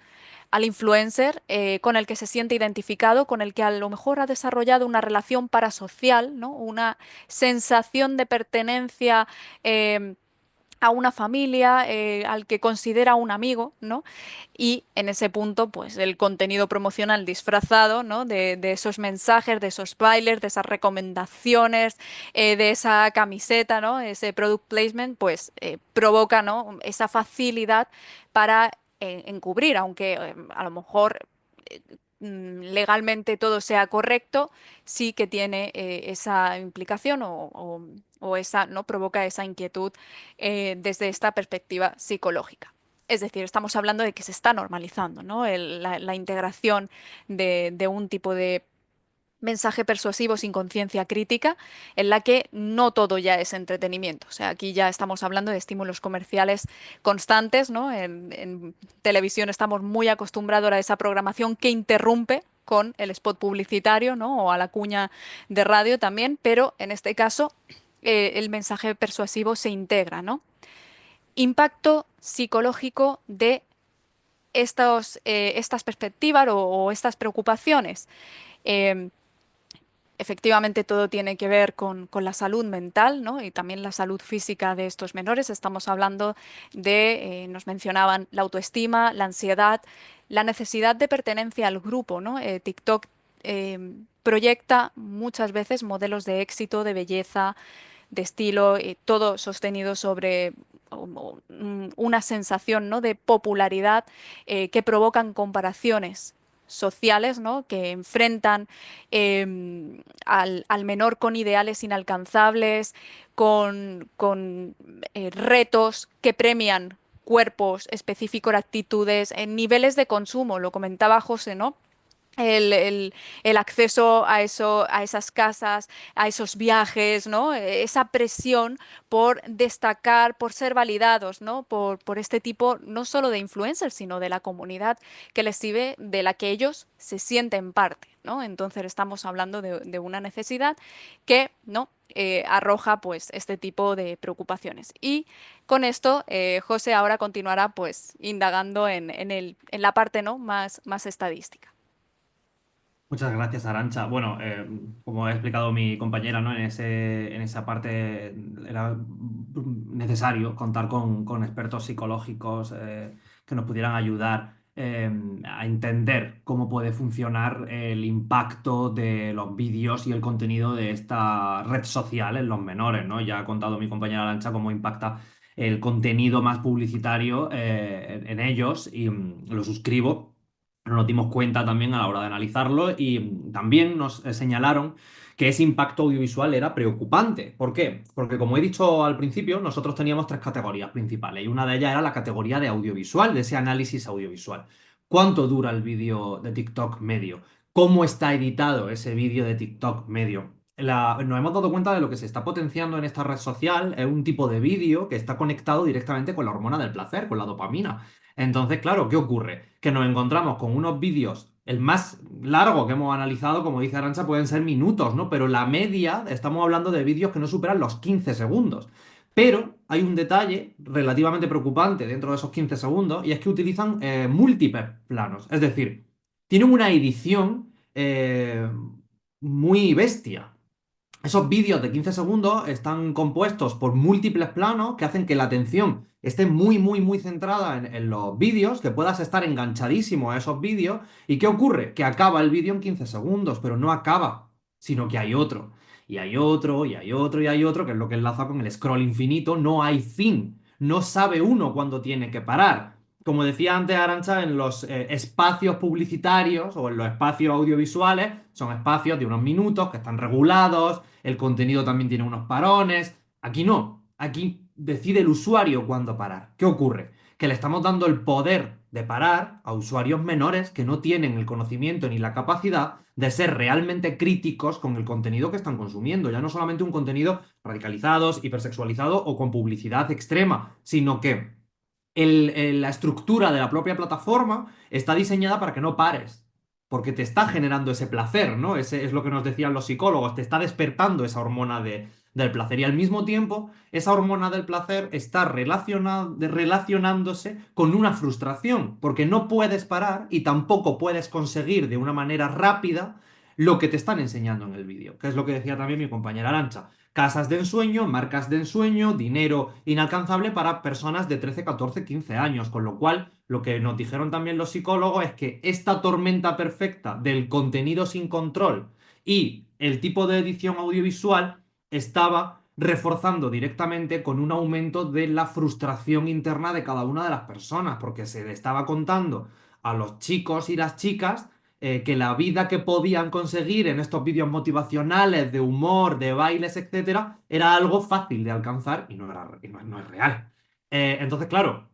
al influencer con el que se siente identificado, con el que a lo mejor ha desarrollado una relación parasocial, ¿no? Una sensación de pertenencia. A una familia, al que considera un amigo, ¿no? Y en ese punto, pues el contenido promocional disfrazado, ¿no? De esos mensajes, de esos bailes, de esas recomendaciones, de esa camiseta, ¿no? Ese product placement, pues provoca, ¿no? esa facilidad para encubrir, aunque a lo mejor legalmente todo sea correcto, sí que tiene esa implicación o esa, ¿no? provoca esa inquietud desde esta perspectiva psicológica. Es decir, estamos hablando de que se está normalizando, ¿no? La integración de un tipo de mensaje persuasivo sin conciencia crítica, en la que no todo ya es entretenimiento. O sea, aquí ya estamos hablando de estímulos comerciales constantes, ¿no? En televisión estamos muy acostumbrados a esa programación que interrumpe con el spot publicitario, ¿no? O a la cuña de radio también, pero en este caso el mensaje persuasivo se integra, ¿no? Impacto psicológico de estas perspectivas o estas preocupaciones. Em, Efectivamente, todo tiene que ver con la salud mental, ¿no? Y también la salud física de estos menores. Estamos hablando nos mencionaban la autoestima, la ansiedad, la necesidad de pertenencia al grupo, ¿no? TikTok proyecta muchas veces modelos de éxito, de belleza, de estilo, todo sostenido sobre una sensación, ¿no? de popularidad que provocan comparaciones sociales, ¿no? que enfrentan al menor con ideales inalcanzables, con retos que premian cuerpos específicos, actitudes, en niveles de consumo, lo comentaba José, ¿no? El acceso a eso, a esas casas, a esos viajes, ¿no? Esa presión por destacar, por ser validados, ¿no? Por este tipo, no solo de influencers, sino de la comunidad que les sigue, de la que ellos se sienten parte, ¿no? Entonces estamos hablando de una necesidad que, ¿no? Arroja pues este tipo de preocupaciones. Y con esto, José ahora continuará pues indagando en la parte, ¿no? más estadística. Muchas gracias, Arancha. Bueno, como ha explicado mi compañera, ¿no? En esa parte era necesario contar con expertos psicológicos que nos pudieran ayudar a entender cómo puede funcionar el impacto de los vídeos y el contenido de esta red social en los menores, ¿no? Ya ha contado mi compañera Arancha cómo impacta el contenido más publicitario en ellos y lo suscribo. Nos dimos cuenta también a la hora de analizarlo y también nos señalaron que ese impacto audiovisual era preocupante. ¿Por qué? Porque como he dicho al principio, nosotros teníamos tres categorías principales y una de ellas era la categoría de audiovisual, de ese análisis audiovisual. ¿Cuánto dura el vídeo de TikTok medio? ¿Cómo está editado ese vídeo de TikTok medio? Nos hemos dado cuenta de lo que se está potenciando en esta red social, es un tipo de vídeo que está conectado directamente con la hormona del placer, con la dopamina. Entonces, claro, ¿qué ocurre? Que nos encontramos con unos vídeos, el más largo que hemos analizado, como dice Arancha, pueden ser minutos, ¿no? Pero la media, estamos hablando de vídeos que no superan los 15 segundos. Pero hay un detalle relativamente preocupante dentro de esos 15 segundos y es que utilizan múltiples planos. Es decir, tienen una edición muy bestia. Esos vídeos de 15 segundos están compuestos por múltiples planos que hacen que la atención esté muy, muy, muy centrada en los vídeos, que puedas estar enganchadísimo a esos vídeos. ¿Y qué ocurre? Que acaba el vídeo en 15 segundos, pero no acaba, sino que hay otro. Y hay otro, y hay otro, y hay otro, que es lo que enlaza con el scroll infinito. No hay fin. No sabe uno cuándo tiene que parar. como decía antes Arantxa, en los espacios publicitarios o en los espacios audiovisuales son espacios de unos minutos que están regulados, el contenido también tiene unos parones. Aquí no, aquí decide el usuario cuándo parar. ¿Qué ocurre? Que le estamos dando el poder de parar a usuarios menores que no tienen el conocimiento ni la capacidad de ser realmente críticos con el contenido que están consumiendo. Ya no solamente un contenido radicalizados, hipersexualizado o con publicidad extrema, sino que la estructura de la propia plataforma está diseñada para que no pares, porque te está generando ese placer, ¿no? Ese es lo que nos decían los psicólogos, te está despertando esa hormona del placer y al mismo tiempo esa hormona del placer está relacionándose con una frustración, porque no puedes parar y tampoco puedes conseguir de una manera rápida lo que te están enseñando en el vídeo, que es lo que decía también mi compañera Arancha. Casas de ensueño, marcas de ensueño, dinero inalcanzable para personas de 13, 14, 15 años. Con lo cual, lo que nos dijeron también los psicólogos es que esta tormenta perfecta del contenido sin control y el tipo de edición audiovisual estaba reforzando directamente con un aumento de la frustración interna de cada una de las personas, porque se le estaba contando a los chicos y las chicas que la vida que podían conseguir en estos vídeos motivacionales, de humor, de bailes, etcétera, era algo fácil de alcanzar y no es real. Entonces, claro,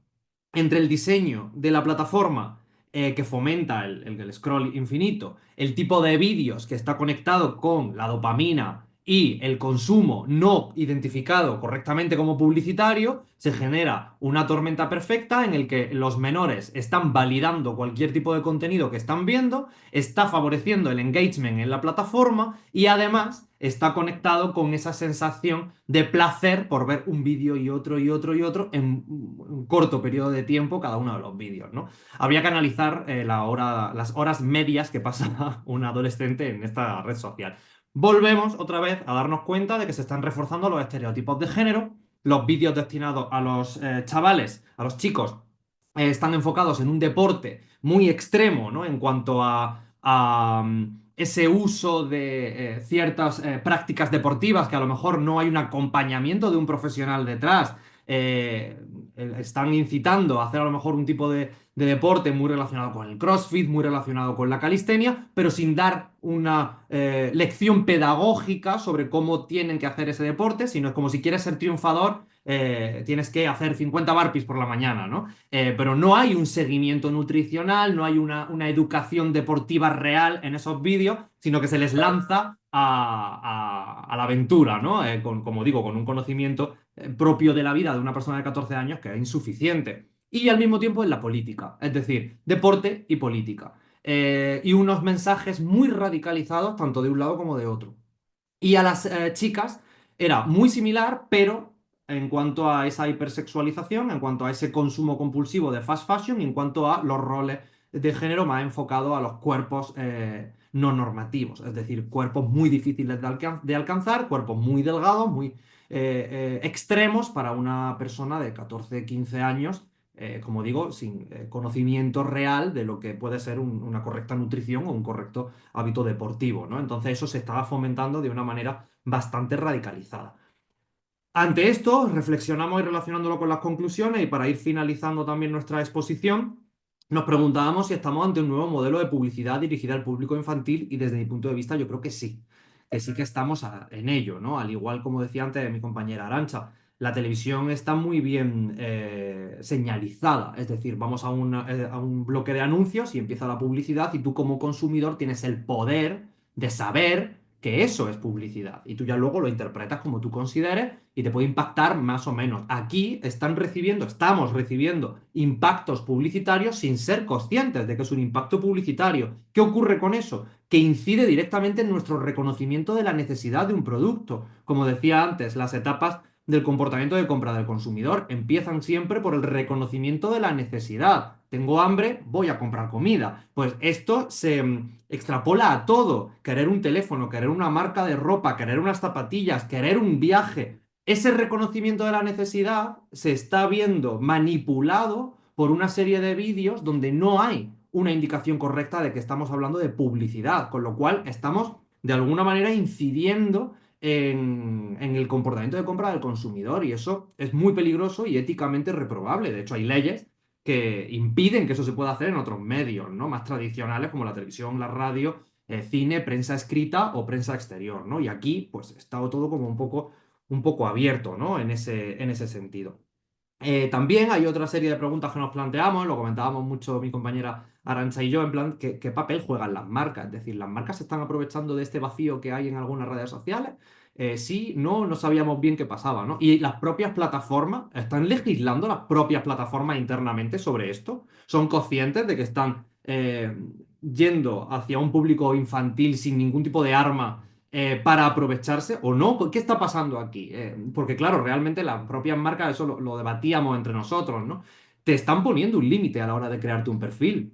entre el diseño de la plataforma que fomenta el scroll infinito, el tipo de vídeos que está conectado con la dopamina y el consumo no identificado correctamente como publicitario, se genera una tormenta perfecta en el que los menores están validando cualquier tipo de contenido que están viendo, está favoreciendo el engagement en la plataforma y además está conectado con esa sensación de placer por ver un vídeo y otro y otro y otro en un corto periodo de tiempo cada uno de los vídeos, ¿no? Habría que analizar las horas medias que pasa un adolescente en esta red social. Volvemos otra vez a darnos cuenta de que se están reforzando los estereotipos de género, los vídeos destinados a los chavales, a los chicos, están enfocados en un deporte muy extremo, ¿no? En cuanto a ese uso de ciertas prácticas deportivas que a lo mejor no hay un acompañamiento de un profesional detrás. Están incitando a hacer a lo mejor un tipo de deporte muy relacionado con el CrossFit, muy relacionado con la calistenia, pero sin dar una lección pedagógica sobre cómo tienen que hacer ese deporte, sino es como si quieres ser triunfador, tienes que hacer 50 burpees por la mañana, ¿no? Pero no hay un seguimiento nutricional, no hay una educación deportiva real en esos vídeos, sino que se les lanza a la aventura, ¿no? Como digo, con un conocimiento propio de la vida de una persona de 14 años que es insuficiente. Y al mismo tiempo en la política, es decir, deporte y política. Y unos mensajes muy radicalizados tanto de un lado como de otro. Y a las chicas era muy similar, pero en cuanto a esa hipersexualización, en cuanto a ese consumo compulsivo de fast fashion, y en cuanto a los roles de género más enfocados a los cuerpos no normativos, es decir, cuerpos muy difíciles de alcanzar, cuerpos muy delgados, muy extremos para una persona de 14 15 años, como digo, sin conocimiento real de lo que puede ser una correcta nutrición o un correcto hábito deportivo, ¿no? Entonces eso se estaba fomentando de una manera bastante radicalizada. Ante esto, reflexionamos y relacionándolo con las conclusiones y para ir finalizando también nuestra exposición, nos preguntábamos si estamos ante un nuevo modelo de publicidad dirigida al público infantil y desde mi punto de vista yo creo que sí que estamos en ello, ¿no? Al igual como decía antes mi compañera Arancha, la televisión está muy bien señalizada, es decir, vamos a un bloque de anuncios y empieza la publicidad y tú como consumidor tienes el poder de saber que eso es publicidad y tú ya luego lo interpretas como tú consideres y te puede impactar más o menos. Aquí estamos recibiendo impactos publicitarios sin ser conscientes de que es un impacto publicitario. ¿Qué ocurre con eso? Que incide directamente en nuestro reconocimiento de la necesidad de un producto. Como decía antes, las etapas del comportamiento de compra del consumidor empiezan siempre por el reconocimiento de la necesidad. Tengo hambre, voy a comprar comida. Pues esto se extrapola a todo. Querer un teléfono, querer una marca de ropa, querer unas zapatillas, querer un viaje. Ese reconocimiento de la necesidad se está viendo manipulado por una serie de vídeos donde no hay una indicación correcta de que estamos hablando de publicidad, con lo cual estamos de alguna manera incidiendo en el comportamiento de compra del consumidor y eso es muy peligroso y éticamente reprobable. De hecho, hay leyes que impiden que eso se pueda hacer en otros medios, ¿no? Más tradicionales como la televisión, la radio, cine, prensa escrita o prensa exterior, ¿no? Y aquí, pues, está todo como un poco abierto, ¿no? En ese sentido. También hay otra serie de preguntas que nos planteamos, lo comentábamos mucho mi compañera Arantxa y yo, en plan, ¿qué papel juegan las marcas? Es decir, ¿las marcas se están aprovechando de este vacío que hay en algunas redes sociales? Sí, no, no sabíamos bien qué pasaba, ¿no? Y las propias plataformas, ¿están legislando las propias plataformas internamente sobre esto? ¿Son conscientes de que están yendo hacia un público infantil sin ningún tipo de arma? Para aprovecharse o no. ¿Qué está pasando aquí? Porque claro, realmente las propias marcas, eso lo debatíamos entre nosotros, ¿no? Te están poniendo un límite a la hora de crearte un perfil,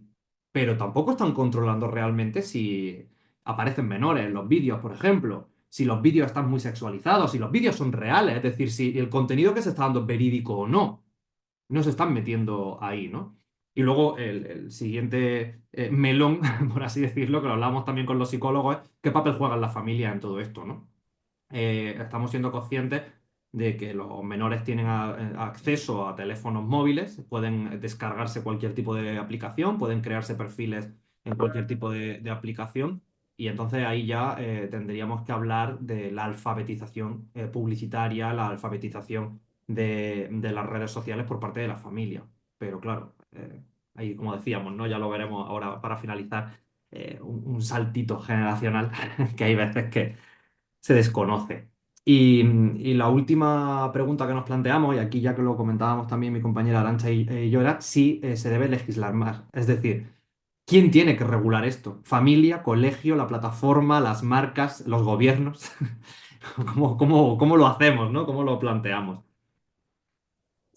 pero tampoco están controlando realmente si aparecen menores en los vídeos, por ejemplo, si los vídeos están muy sexualizados, si los vídeos son reales, es decir, si el contenido que se está dando es verídico o no, no se están metiendo ahí, ¿no? Y luego el siguiente melón, por así decirlo, que lo hablamos también con los psicólogos, es qué papel juegan las familias en todo esto, ¿no? Estamos siendo conscientes de que los menores tienen acceso a teléfonos móviles, pueden descargarse cualquier tipo de aplicación, pueden crearse perfiles en cualquier tipo de aplicación, y entonces ahí ya tendríamos que hablar de la alfabetización publicitaria, la alfabetización de las redes sociales por parte de la familia. Pero claro, ahí como decíamos, ¿no? Ya lo veremos ahora para finalizar, un saltito generacional que hay veces que se desconoce. Y la última pregunta que nos planteamos, y aquí ya que lo comentábamos también mi compañera Arantxa y yo, era si se debe legislar más. Es decir, ¿quién tiene que regular esto? ¿Familia, colegio, la plataforma, las marcas, los gobiernos? ¿Cómo lo hacemos, ¿no? ¿Cómo lo planteamos?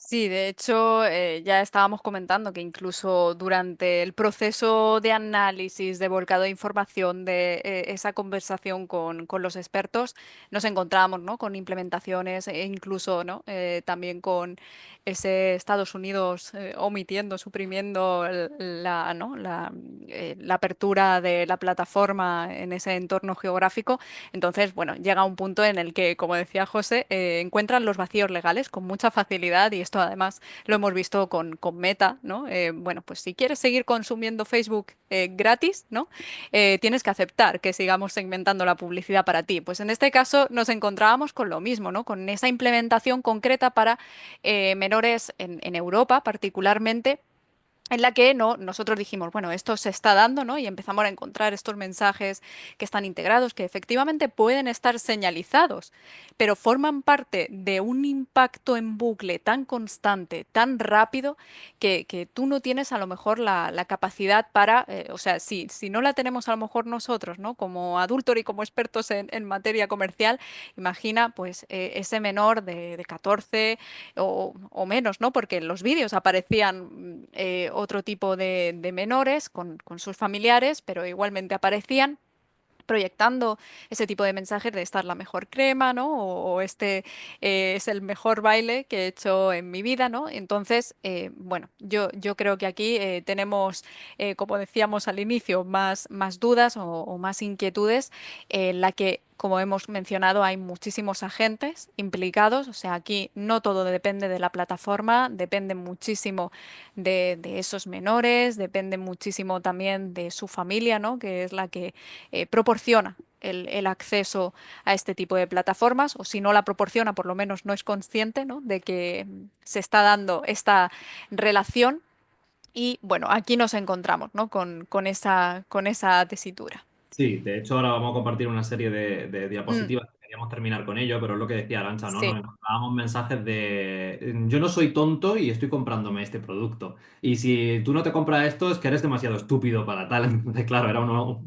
Sí, de hecho, ya estábamos comentando que incluso durante el proceso de análisis, de volcado de información, de esa conversación con los expertos, nos encontramos, ¿no? Con implementaciones e incluso, ¿no? También con ese Estados Unidos omitiendo, suprimiendo la, ¿no? La apertura de la plataforma en ese entorno geográfico. Entonces, bueno, llega un punto en el que, como decía José, encuentran los vacíos legales con mucha facilidad y esto además lo hemos visto con Meta, ¿no? Bueno, pues si quieres seguir consumiendo Facebook gratis, ¿no? Tienes que aceptar que sigamos segmentando la publicidad para ti. Pues en este caso nos encontrábamos con lo mismo, ¿no? Con esa implementación concreta para menores en Europa particularmente en la que no, nosotros dijimos, bueno, esto se está dando, ¿no? Y empezamos a encontrar estos mensajes que están integrados, que efectivamente pueden estar señalizados, pero forman parte de un impacto en bucle tan constante, tan rápido, que tú no tienes a lo mejor la capacidad para, o sea, si no la tenemos a lo mejor nosotros, ¿no? Como adultos y como expertos en materia comercial, imagina pues ese menor de 14 o menos, ¿no? Porque en los vídeos aparecían otro tipo de menores con sus familiares, pero igualmente aparecían proyectando ese tipo de mensajes de esta es la mejor crema, ¿no? O este es el mejor baile que he hecho en mi vida, ¿no? Entonces, bueno, yo creo que aquí tenemos, como decíamos al inicio, más dudas o más inquietudes en la que, como hemos mencionado, hay muchísimos agentes implicados, o sea, aquí no todo depende de la plataforma, depende muchísimo de esos menores, depende muchísimo también de su familia, ¿no? Que es la que proporciona el acceso a este tipo de plataformas, o si no la proporciona, por lo menos no es consciente, ¿no? De que se está dando esta relación. Y bueno, aquí nos encontramos, ¿no? Con esa tesitura. Sí, de hecho ahora vamos a compartir una serie de Mm, diapositivas que queríamos terminar con ello, pero es lo que decía Arancha, ¿no? Nos sí. encontrábamos mensajes de yo no soy tonto y estoy comprándome este producto. Y si tú no te compras esto es que eres demasiado estúpido para tal. Entonces, claro, era unos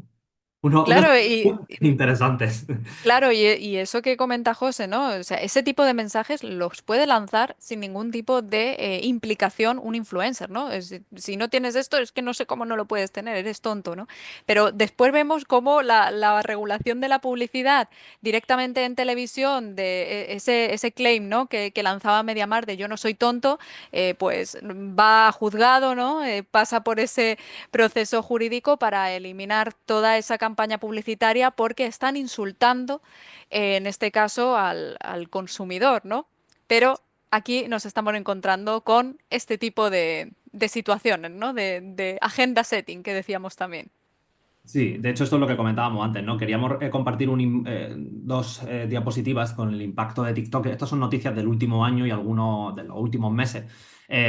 Claro, y interesantes. claro, y eso que comenta José, ¿no? O sea, ese tipo de mensajes los puede lanzar sin ningún tipo de implicación un influencer, ¿no? Si no tienes esto, es que no sé cómo no lo puedes tener, eres tonto, ¿no? Pero después vemos cómo la regulación de la publicidad directamente en televisión, de ese claim, ¿no? Que lanzaba MediaMarkt de yo no soy tonto, pues va a juzgado, ¿no? Pasa por ese proceso jurídico para eliminar toda esa campaña publicitaria porque están insultando, en este caso, al consumidor, ¿no? Pero aquí nos estamos encontrando con este tipo de situaciones, ¿no? De agenda setting que decíamos también. Sí, de hecho esto es lo que comentábamos antes, ¿no? Queríamos compartir dos diapositivas con el impacto de TikTok. Estas son noticias del último año y algunos de los últimos meses.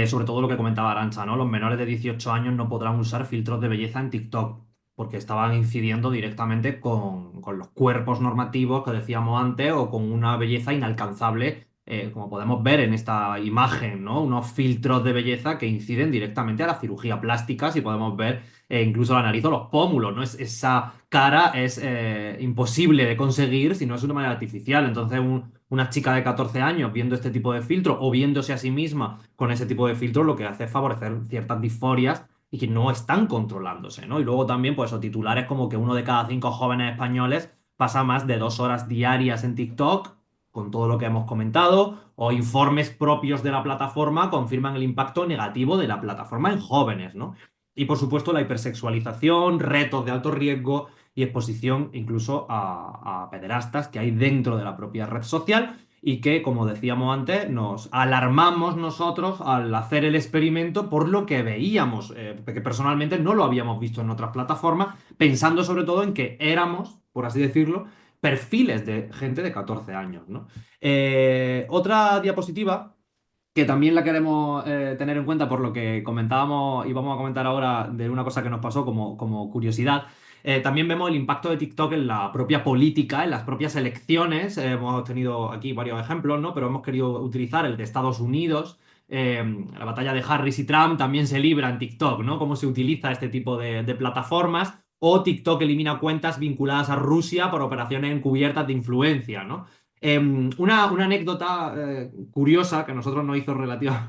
Sobre todo lo que comentaba Arantxa, ¿no? Los menores de 18 años no podrán usar filtros de belleza en TikTok porque estaban incidiendo directamente con los cuerpos normativos que decíamos antes o con una belleza inalcanzable, como podemos ver en esta imagen, ¿no? Unos filtros de belleza que inciden directamente a la cirugía plástica, si podemos ver incluso la nariz o los pómulos, ¿no? Esa cara es imposible de conseguir si no es una manera artificial. Entonces, una chica de 14 años viendo este tipo de filtro o viéndose a sí misma con ese tipo de filtro, lo que hace es favorecer ciertas disforias y que no están controlándose, ¿no? Y luego también, pues, o titulares como que uno de cada 5 jóvenes españoles pasa más de 2 horas diarias en TikTok, con todo lo que hemos comentado, o informes propios de la plataforma confirman el impacto negativo de la plataforma en jóvenes, ¿no? Y por supuesto la hipersexualización, retos de alto riesgo y exposición incluso a pederastas que hay dentro de la propia red social y que, como decíamos antes, nos alarmamos nosotros al hacer el experimento por lo que veíamos, porque personalmente no lo habíamos visto en otras plataformas, pensando sobre todo en que éramos, por así decirlo, perfiles de gente de 14 años, ¿no? Otra diapositiva que también la queremos tener en cuenta por lo que comentábamos y vamos a comentar ahora de una cosa que nos pasó como curiosidad. También vemos el impacto de TikTok en la propia política, en las propias elecciones. Hemos tenido aquí varios ejemplos, ¿no? Pero hemos querido utilizar el de Estados Unidos. La batalla de Harris y Trump también se libra en TikTok, ¿no? Cómo se utiliza este tipo de plataformas. O TikTok elimina cuentas vinculadas a Rusia por operaciones encubiertas de influencia, ¿no? Una anécdota curiosa que a nosotros nos hizo relativa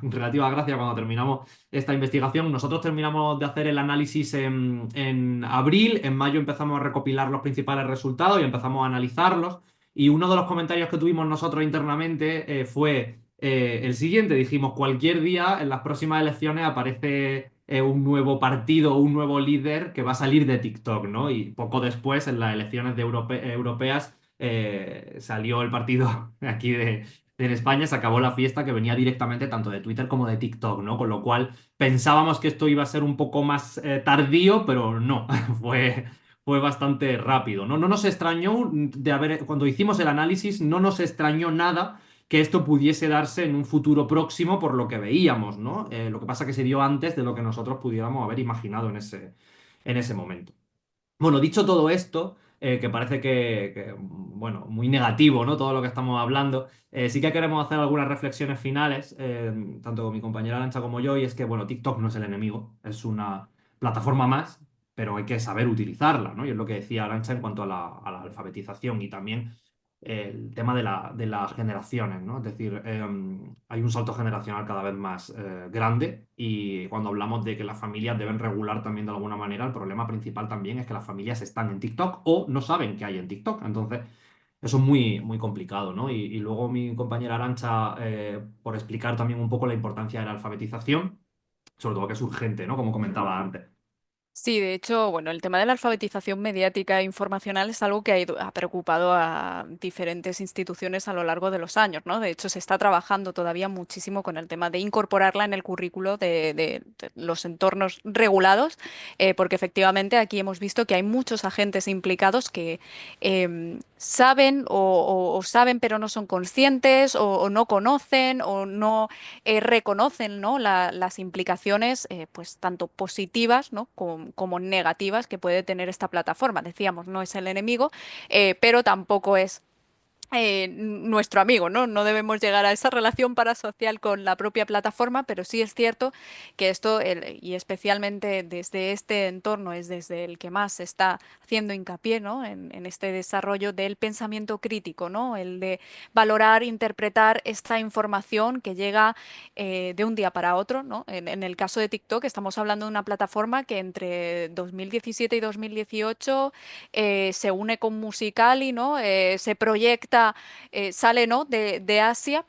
gracia cuando terminamos esta investigación. Nosotros terminamos de hacer el análisis en abril, en mayo empezamos a recopilar los principales resultados y empezamos a analizarlos. Y uno de los comentarios que tuvimos nosotros internamente fue el siguiente. Dijimos, cualquier día en las próximas elecciones aparece un nuevo partido o un nuevo líder que va a salir de TikTok, ¿no? Y poco después, en las elecciones europeas, salió el partido aquí en España, se acabó la fiesta que venía directamente tanto de Twitter como de TikTok, ¿no? Con lo cual pensábamos que esto iba a ser un poco más tardío, pero no, fue bastante rápido, ¿no? No nos extrañó cuando hicimos el análisis, no nos extrañó nada que esto pudiese darse en un futuro próximo por lo que veíamos, ¿no? Lo que pasa que se dio antes de lo que nosotros pudiéramos haber imaginado en ese momento. Bueno, dicho todo esto, que parece bueno, muy negativo, ¿no? Todo lo que estamos hablando, sí que queremos hacer algunas reflexiones finales, tanto mi compañera Arancha como yo, y es que, bueno, TikTok no es el enemigo, es una plataforma más, pero hay que saber utilizarla, ¿no? Y es lo que decía Arancha en cuanto a la alfabetización y también el tema de las generaciones, ¿no? Es decir, hay un salto generacional cada vez más grande y cuando hablamos de que las familias deben regular también de alguna manera, el problema principal también es que las familias están en TikTok o no saben que hay en TikTok. Entonces, eso es muy, muy complicado, ¿no? Y luego mi compañera Arancha, por explicar también un poco la importancia de la alfabetización, sobre todo que es urgente, ¿no? Como comentaba antes. Sí, de hecho, bueno, el tema de la alfabetización mediática e informacional es algo que ha preocupado a diferentes instituciones a lo largo de los años, ¿no? De hecho, se está trabajando todavía muchísimo con el tema de incorporarla en el currículo de los entornos regulados, porque efectivamente aquí hemos visto que hay muchos agentes implicados que saben o saben pero no son conscientes o no conocen o no reconocen, ¿no? Las implicaciones, pues tanto positivas, ¿no? como negativas que puede tener esta plataforma. Decíamos, no es el enemigo, pero tampoco es nuestro amigo, ¿no? No debemos llegar a esa relación parasocial con la propia plataforma, pero sí es cierto que esto, y especialmente desde este entorno, es desde el que más se está haciendo hincapié, ¿no? En este desarrollo del pensamiento crítico, ¿no? El de valorar, interpretar esta información que llega de un día para otro, ¿no? En el caso de TikTok estamos hablando de una plataforma que entre 2017 y 2018 se une con Musical.ly, ¿no? Se proyecta, sale, ¿no? de Asia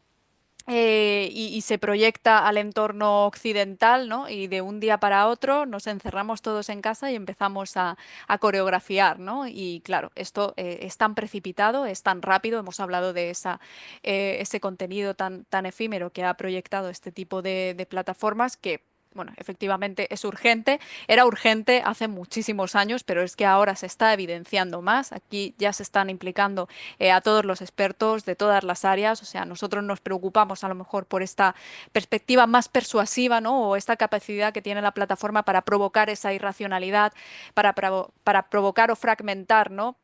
y se proyecta al entorno occidental, ¿no? Y de un día para otro nos encerramos todos en casa y empezamos a coreografiar, ¿no? Y claro, esto es tan precipitado, es tan rápido, hemos hablado de ese contenido tan efímero que ha proyectado este tipo de plataformas que... Bueno, efectivamente es urgente. Era urgente hace muchísimos años, pero es que ahora se está evidenciando más. Aquí ya se están implicando a todos los expertos de todas las áreas. O sea, nosotros nos preocupamos a lo mejor por esta perspectiva más persuasiva, ¿no? O esta capacidad que tiene la plataforma para provocar esa irracionalidad, para provocar o fragmentar, ¿no?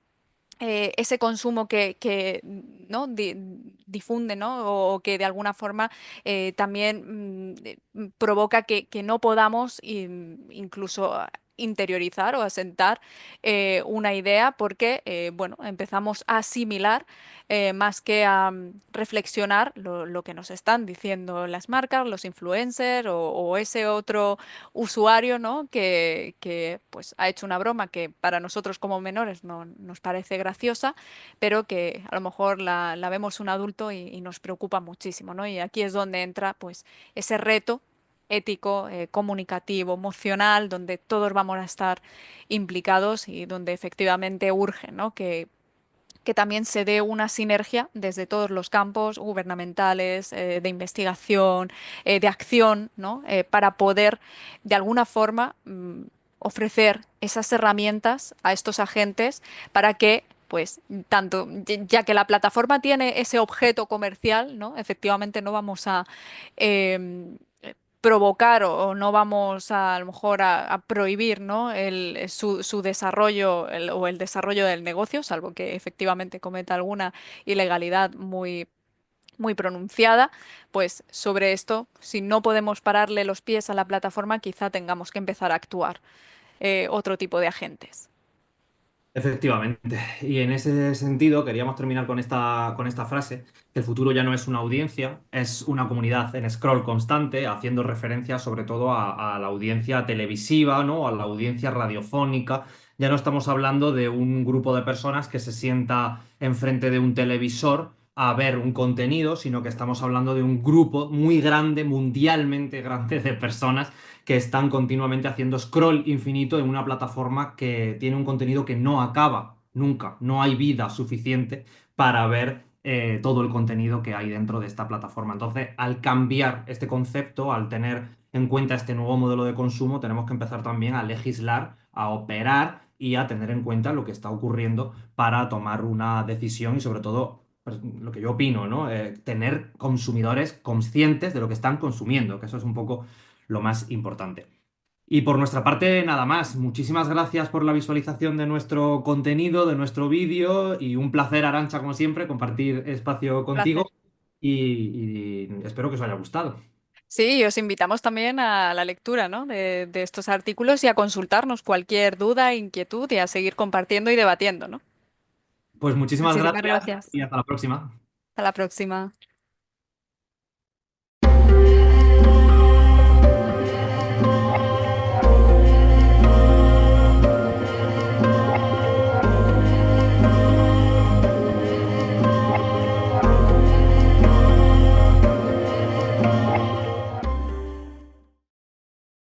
Ese consumo ¿no? Difunde, ¿no? O que de alguna forma también provoca que no podamos incluso interiorizar o asentar una idea porque, bueno, empezamos a asimilar más que a reflexionar lo que nos están diciendo las marcas, los influencers o ese otro usuario, ¿no? Que pues ha hecho una broma que para nosotros como menores no nos parece graciosa, pero que a lo mejor la vemos un adulto y nos preocupa muchísimo, ¿no? Y aquí es donde entra pues ese reto ético, comunicativo, emocional, donde todos vamos a estar implicados y donde efectivamente urge, ¿no? Que también se dé una sinergia desde todos los campos gubernamentales, de investigación, de acción, ¿no? Para poder, de alguna forma, ofrecer esas herramientas a estos agentes para que, pues, tanto, ya que la plataforma tiene ese objeto comercial, ¿no? Efectivamente no vamos a em, provocar o no vamos a lo mejor a prohibir, ¿no? Su desarrollo o el desarrollo del negocio, salvo que efectivamente cometa alguna ilegalidad muy pronunciada, pues sobre esto, si no podemos pararle los pies a la plataforma, quizá tengamos que empezar a actuar otro tipo de agentes. Efectivamente. Y en ese sentido queríamos terminar con esta frase, que el futuro ya no es una audiencia, es una comunidad en scroll constante, haciendo referencia sobre todo a la audiencia televisiva, ¿no? A la audiencia radiofónica. Ya no estamos hablando de un grupo de personas que se sienta enfrente de un televisor a ver un contenido, sino que estamos hablando de un grupo muy grande, mundialmente grande de personas que están continuamente haciendo scroll infinito en una plataforma que tiene un contenido que no acaba nunca, no hay vida suficiente para ver todo el contenido que hay dentro de esta plataforma. Entonces, al cambiar este concepto, al tener en cuenta este nuevo modelo de consumo, tenemos que empezar también a legislar, a operar y a tener en cuenta lo que está ocurriendo para tomar una decisión y sobre todo pues, lo que yo opino, ¿no? Tener consumidores conscientes de lo que están consumiendo, que eso es un poco lo más importante. Y por nuestra parte, nada más. Muchísimas gracias por la visualización de nuestro contenido, de nuestro vídeo y un placer, Arancha, como siempre, compartir espacio Placer. contigo y espero que os haya gustado. Sí, y os invitamos también a la lectura, ¿no? De estos artículos y a consultarnos cualquier duda, inquietud y a seguir compartiendo y debatiendo, ¿no? Pues muchísimas Muchísimas gracias gracias. y hasta la próxima. Hasta la próxima.